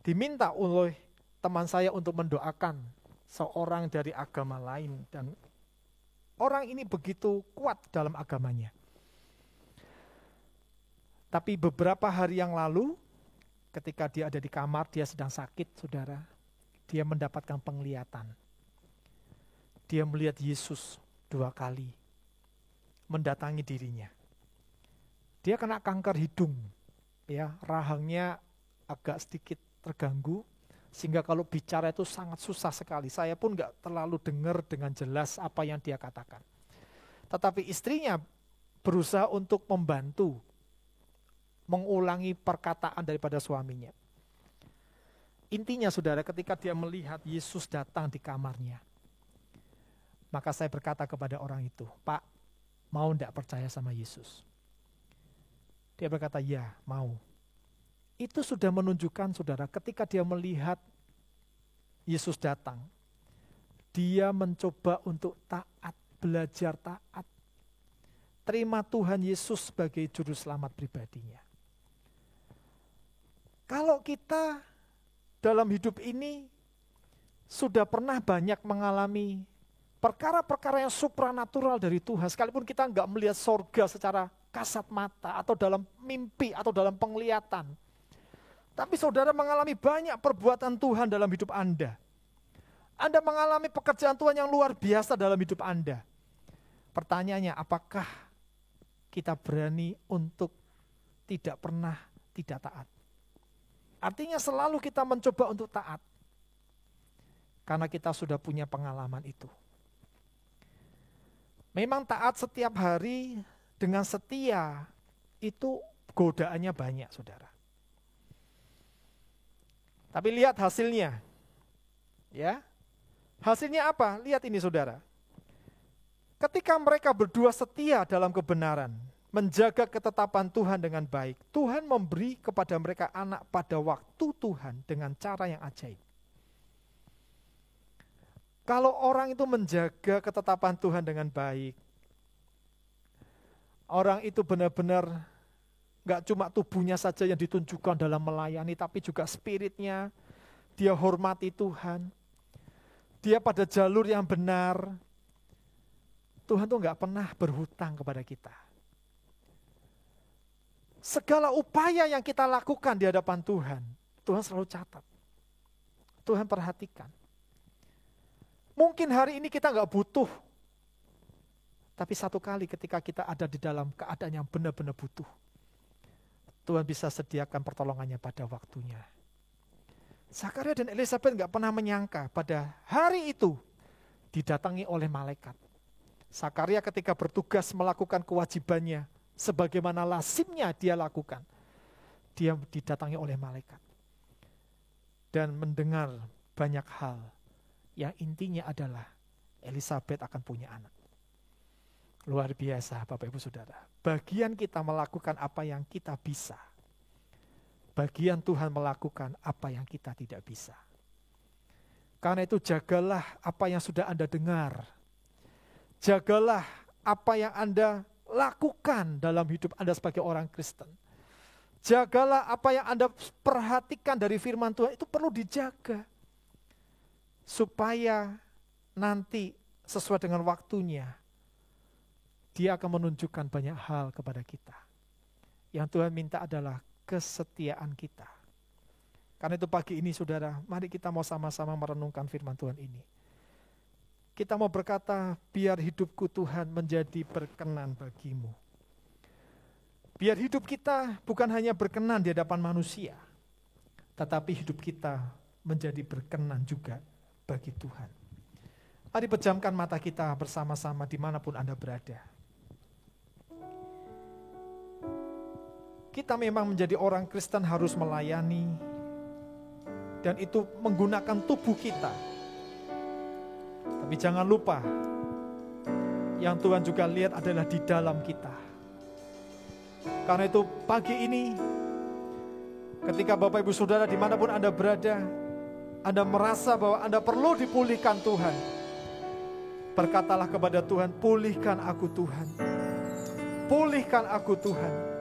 diminta oleh teman saya untuk mendoakan seorang dari agama lain dan orang ini begitu kuat dalam agamanya. Tapi beberapa hari yang lalu, ketika dia ada di kamar, dia sedang sakit, saudara. dia mendapatkan penglihatan. Dia melihat Yesus 2 kali mendatangi dirinya. Dia kena kanker hidung, ya, rahangnya agak sedikit terganggu, sehingga kalau bicara itu sangat susah sekali. Saya pun gak terlalu dengar dengan jelas apa yang dia katakan. Tetapi istrinya berusaha untuk membantu, mengulangi perkataan daripada suaminya. Intinya saudara, ketika dia melihat Yesus datang di kamarnya, maka saya berkata kepada orang itu, Pak, mau enggak percaya sama Yesus? Dia berkata, ya mau. Itu sudah menunjukkan saudara, ketika dia melihat Yesus datang, dia mencoba untuk taat, belajar taat. Terima Tuhan Yesus sebagai juru selamat pribadinya. Kalau kita dalam hidup ini sudah pernah banyak mengalami perkara-perkara yang supranatural dari Tuhan, sekalipun kita enggak melihat sorga secara kasat mata, atau dalam mimpi, atau dalam penglihatan. Tapi saudara mengalami banyak perbuatan Tuhan dalam hidup Anda. Anda mengalami pekerjaan Tuhan yang luar biasa dalam hidup Anda. Pertanyaannya, apakah kita berani untuk tidak pernah tidak taat? Artinya selalu kita mencoba untuk taat. Karena kita sudah punya pengalaman itu. Memang taat setiap hari dengan setia itu godaannya banyak, saudara. Tapi lihat hasilnya. Ya. Hasilnya apa? Lihat ini, saudara. Ketika mereka berdua setia dalam kebenaran, menjaga ketetapan Tuhan dengan baik, Tuhan memberi kepada mereka anak pada waktu Tuhan dengan cara yang ajaib. Kalau orang itu menjaga ketetapan Tuhan dengan baik, orang itu benar-benar gak cuma tubuhnya saja yang ditunjukkan dalam melayani, tapi juga spiritnya, dia hormati Tuhan, dia pada jalur yang benar. Tuhan tuh gak pernah berhutang kepada kita. Segala upaya yang kita lakukan di hadapan Tuhan, Tuhan selalu catat. Tuhan perhatikan. Mungkin hari ini kita gak butuh, tapi satu kali ketika kita ada di dalam keadaan yang benar-benar butuh, Tuhan bisa sediakan pertolongannya pada waktunya. Zakaria dan Elisabet gak pernah menyangka pada hari itu didatangi oleh malaikat. Zakaria ketika bertugas melakukan kewajibannya, sebagaimana lazimnya dia lakukan, dia didatangi oleh malaikat. Dan mendengar banyak hal yang intinya adalah Elisabet akan punya anak. Luar biasa Bapak Ibu Saudara. Bagian kita melakukan apa yang kita bisa. Bagian Tuhan melakukan apa yang kita tidak bisa. Karena itu jagalah apa yang sudah Anda dengar. Jagalah apa yang Anda lakukan dalam hidup Anda sebagai orang Kristen. Jagalah apa yang Anda perhatikan dari firman Tuhan, itu perlu dijaga. Supaya nanti sesuai dengan waktunya, Dia akan menunjukkan banyak hal kepada kita. Yang Tuhan minta adalah kesetiaan kita. Karena itu pagi ini saudara, mari kita mau sama-sama merenungkan firman Tuhan ini. Kita mau berkata, biar hidupku Tuhan menjadi berkenan bagimu. Biar hidup kita bukan hanya berkenan di hadapan manusia, tetapi hidup kita menjadi berkenan juga bagi Tuhan. Mari pejamkan mata kita bersama-sama dimanapun Anda berada. Kita memang menjadi orang Kristen harus melayani, dan itu menggunakan tubuh kita. Tapi jangan lupa, yang Tuhan juga lihat adalah di dalam kita. Karena itu pagi ini, ketika Bapak Ibu Saudara dimanapun Anda berada, Anda merasa bahwa Anda perlu dipulihkan Tuhan, berkatalah kepada Tuhan, pulihkan aku Tuhan. Pulihkan aku Tuhan.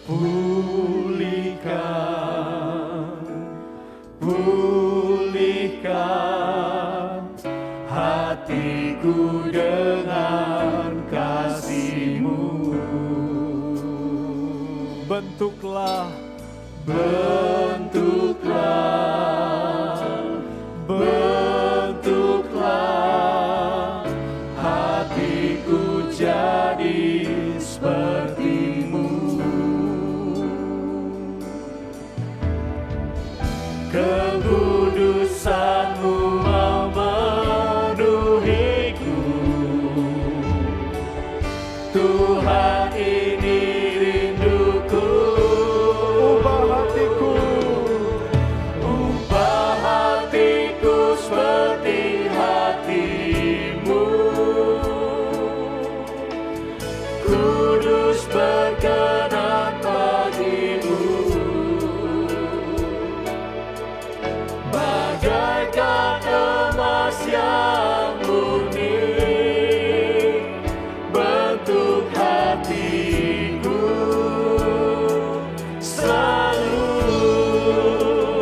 Pulihkan, pulihkan hatiku dengan kasih-Mu. Bentuklah, bentuklah Tuhan ini rinduku. Ubah hatiku, Ubah hatiku seperti hatimu. Kudus berkenan bagimu. Bagaikan emas yang murni bentuk hatiku selalu.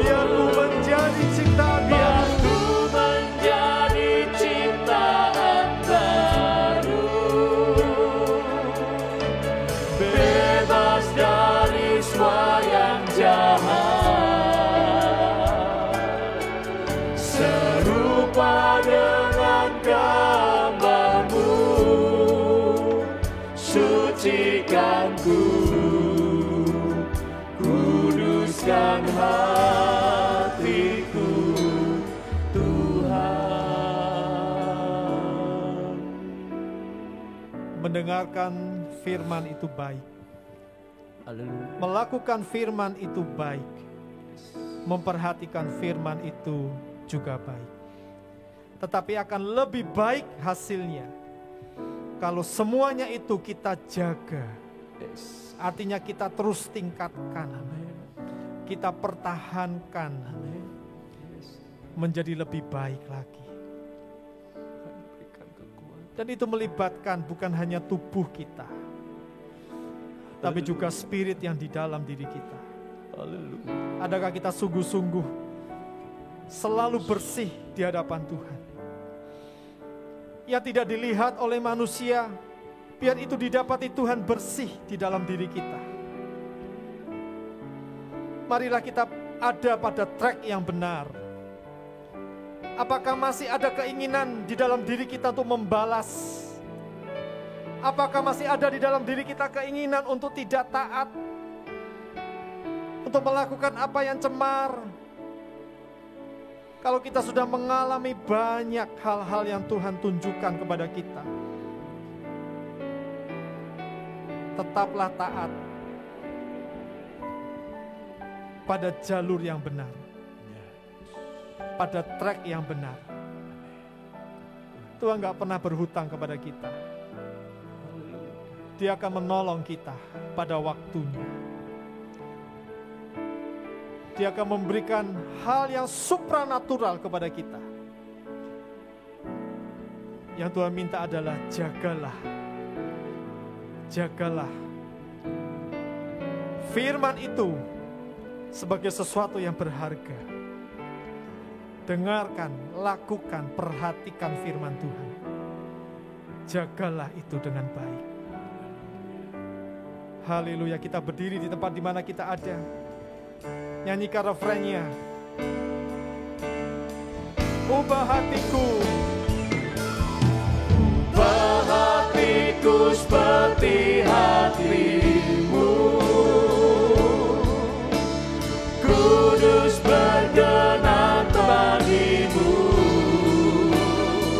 biar ku menjadi ciptaan Biar baru. ku menjadi ciptaan baru, bebas dari semua yang jahat, serupa dengan gambarmu. Sucikan ku, kuduskan hatiku, Tuhan. Mendengarkan firman itu baik. Haleluya. Melakukan firman itu baik. Memperhatikan firman itu juga baik. Tetapi akan lebih baik hasilnya kalau semuanya itu kita jaga. Artinya kita terus tingkatkan. Kita pertahankan. Menjadi lebih baik lagi. Dan itu melibatkan bukan hanya tubuh kita, tapi juga spirit yang di dalam diri kita. Adakah kita sungguh-sungguh selalu bersih di hadapan Tuhan? Yang tidak dilihat oleh manusia, biar itu didapati Tuhan bersih di dalam diri kita. Marilah kita ada pada track yang benar. Apakah masih ada keinginan di dalam diri kita untuk membalas? Apakah masih ada di dalam diri kita keinginan untuk tidak taat? Untuk melakukan apa yang cemar? Kalau kita sudah mengalami banyak hal-hal yang Tuhan tunjukkan kepada kita, tetaplah taat pada jalur yang benar, pada track yang benar. Tuhan gak pernah berhutang kepada kita. Dia akan menolong kita pada waktunya. Dia akan memberikan hal yang supranatural kepada kita. Yang Tuhan minta adalah jagalah. Jagalah firman itu sebagai sesuatu yang berharga. Dengarkan, lakukan, perhatikan firman Tuhan. Jagalah itu dengan baik. Haleluya, kita berdiri di tempat di mana kita ada. Nyanyikan refrennya. Ubah hatiku. Ubah hatiku seperti hatimu. Kudus berkenan bagimu.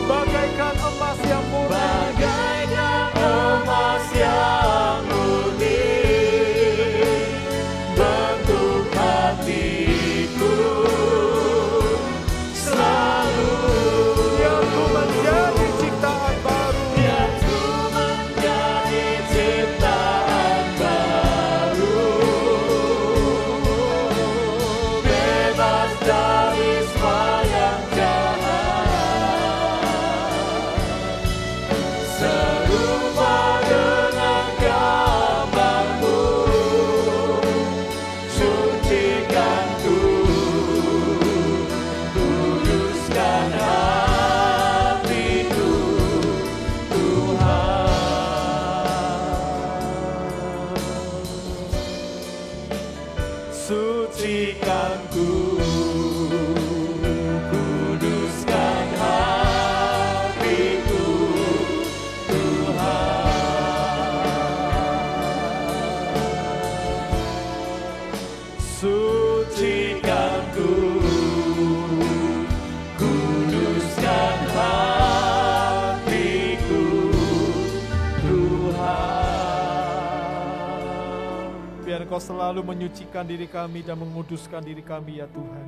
Bagaikan emas yang murni. Bagaikan emas yang murni bentuk hatiku selalu. Biar ku menjadi ciptaan baru. Biar ku menjadi ciptaan Biar Engkau selalu menyucikan diri kami dan menguduskan diri kami ya Tuhan.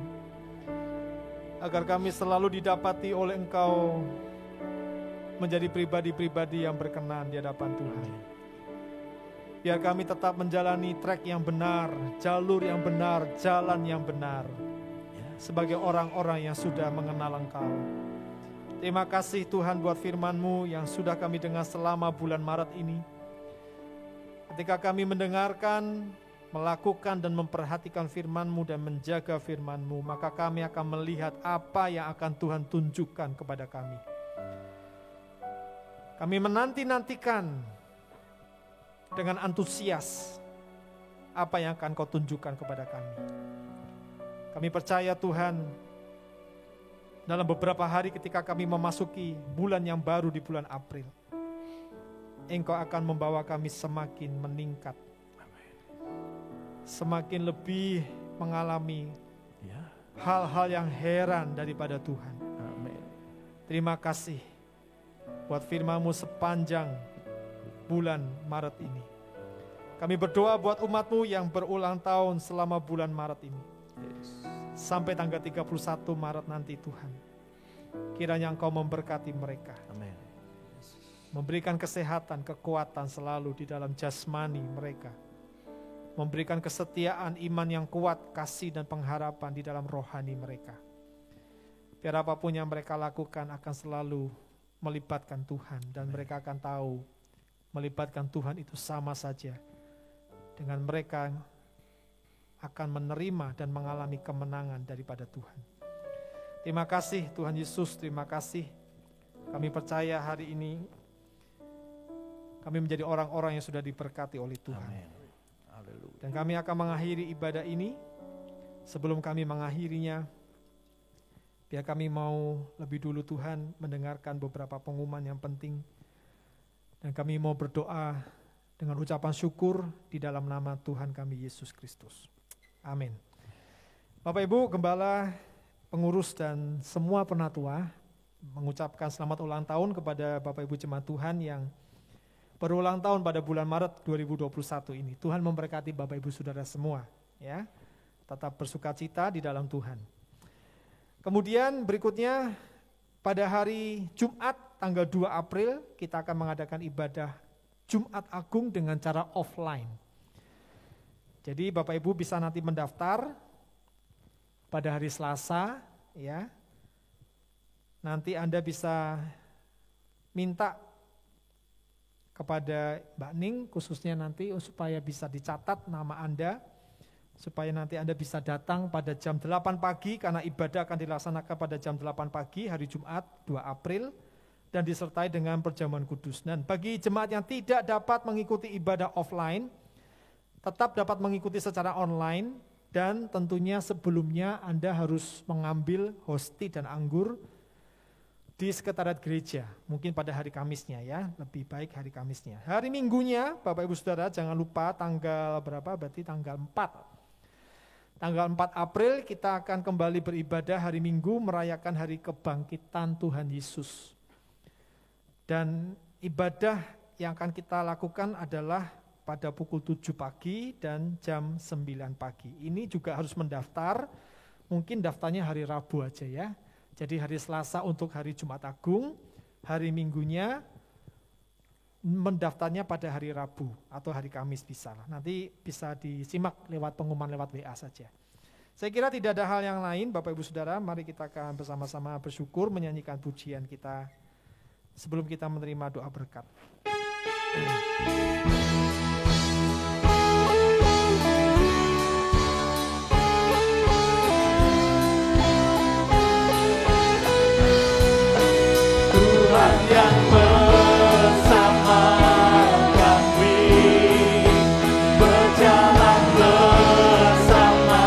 Agar kami selalu didapati oleh Engkau menjadi pribadi-pribadi yang berkenan di hadapan Tuhan. Biar kami tetap menjalani trek yang benar, jalur yang benar, jalan yang benar. Sebagai orang-orang yang sudah mengenal Engkau. Terima kasih Tuhan buat firman-Mu yang sudah kami dengar selama bulan Maret ini. Ketika kami mendengarkan, melakukan dan memperhatikan firman-Mu dan menjaga firman-Mu, maka kami akan melihat apa yang akan Tuhan tunjukkan kepada kami. Kami menanti-nantikan dengan antusias apa yang akan Kau tunjukkan kepada kami. Kami percaya Tuhan, dalam beberapa hari ketika kami memasuki bulan yang baru di bulan April, Engkau akan membawa kami semakin meningkat, semakin lebih mengalami hal-hal yang heran daripada Tuhan. Terima kasih buat firman-Mu sepanjang bulan Maret ini. Kami berdoa buat umat-Mu yang berulang tahun selama bulan Maret ini. Sampai tanggal 31 Maret nanti Tuhan. Kiranya Engkau memberkati mereka. Amin. Memberikan kesehatan, kekuatan selalu di dalam jasmani mereka. Memberikan kesetiaan, iman yang kuat, kasih dan pengharapan di dalam rohani mereka. Biar apapun yang mereka lakukan akan selalu melibatkan Tuhan. Dan mereka akan tahu melibatkan Tuhan itu sama saja dengan mereka akan menerima dan mengalami kemenangan daripada Tuhan. Terima kasih Tuhan Yesus, terima kasih. Kami percaya hari ini kami menjadi orang-orang yang sudah diberkati oleh Tuhan. Amin. Haleluya. Dan kami akan mengakhiri ibadah ini. Sebelum kami mengakhirinya, biar kami mau lebih dulu Tuhan mendengarkan beberapa pengumuman yang penting. Dan kami mau berdoa dengan ucapan syukur di dalam nama Tuhan kami Yesus Kristus. Amin. Bapak Ibu, Gembala, pengurus dan semua penatua mengucapkan selamat ulang tahun kepada Bapak Ibu jemaat Tuhan yang berulang tahun pada bulan Maret 2021 ini. Tuhan memberkati Bapak Ibu Saudara semua, ya. Tetap bersukacita di dalam Tuhan. Kemudian berikutnya pada hari Jumat tanggal 2 April kita akan mengadakan ibadah Jumat Agung dengan cara offline. Jadi Bapak Ibu bisa nanti mendaftar pada hari Selasa, ya. Nanti Anda bisa minta kepada Mbak Ning khususnya nanti supaya bisa dicatat nama Anda, supaya nanti Anda bisa datang pada jam 8 pagi karena ibadah akan dilaksanakan pada jam 8 pagi hari Jumat 2 April dan disertai dengan perjamuan kudus. Dan bagi jemaat yang tidak dapat mengikuti ibadah offline, tetap dapat mengikuti secara online dan tentunya sebelumnya Anda harus mengambil hosti dan anggur di sekretariat gereja, mungkin pada hari Kamisnya ya, lebih baik hari Kamisnya. Hari Minggunya, Bapak Ibu Saudara jangan lupa tanggal berapa, berarti tanggal 4. Tanggal 4 April kita akan kembali beribadah hari Minggu merayakan hari kebangkitan Tuhan Yesus. Dan ibadah yang akan kita lakukan adalah pada pukul 7 pagi dan jam 9 pagi. Ini juga harus mendaftar, mungkin daftarnya hari Rabu aja ya. Jadi hari Selasa untuk hari Jumat Agung, hari Minggunya mendaftarnya pada hari Rabu atau hari Kamis bisa lah. Nanti bisa disimak lewat pengumuman lewat WA saja. Saya kira tidak ada hal yang lain, Bapak Ibu Saudara, mari kita akan bersama-sama bersyukur menyanyikan pujian kita sebelum kita menerima doa berkat. Yang bersama kami, berjalan bersama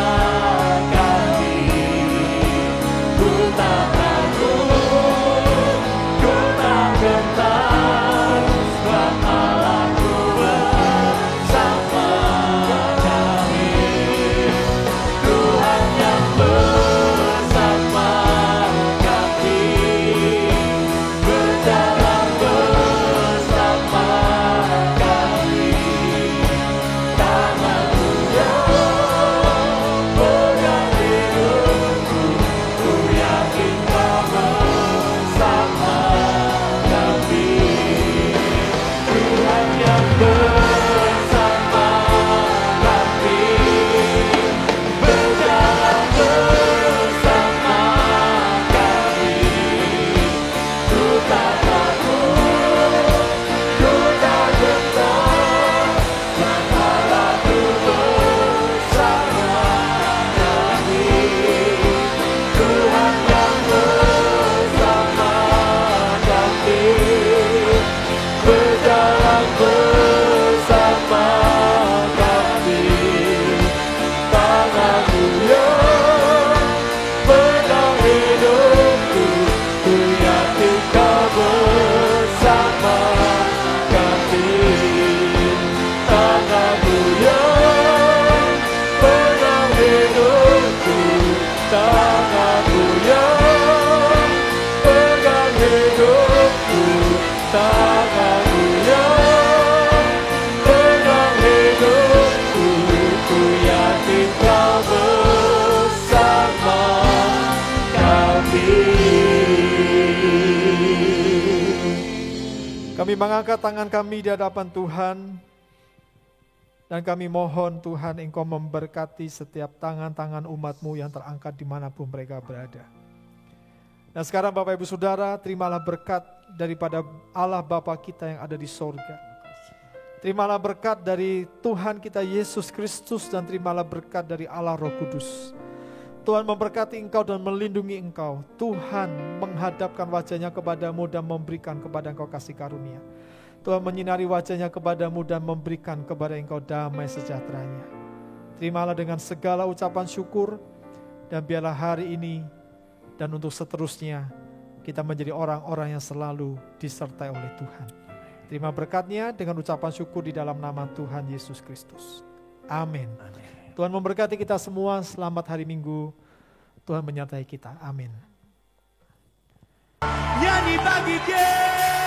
kami. Ku tak takut, ku tak gentar, sebab Allahku Kami mengangkat tangan kami di hadapan Tuhan, dan kami mohon Tuhan Engkau memberkati setiap tangan-tangan umat-Mu yang terangkat dimanapun mereka berada. Dan sekarang Bapak Ibu Saudara, terimalah berkat daripada Allah Bapa kita yang ada di sorga. Terimalah berkat dari Tuhan kita Yesus Kristus, dan terimalah berkat dari Allah Roh Kudus. Tuhan memberkati engkau dan melindungi engkau. Tuhan menghadapkan wajahnya kepadamu dan memberikan kepada engkau kasih karunia. Tuhan menyinari wajahnya kepadamu dan memberikan kepada engkau damai sejahteranya. Terimalah dengan segala ucapan syukur, dan biarlah hari ini dan untuk seterusnya kita menjadi orang-orang yang selalu disertai oleh Tuhan. Terima berkatnya dengan ucapan syukur di dalam nama Tuhan Yesus Kristus. Amin. Tuhan memberkati kita semua. Selamat hari Minggu. Tuhan menyertai kita. Amin. Nyanyi bagi dia.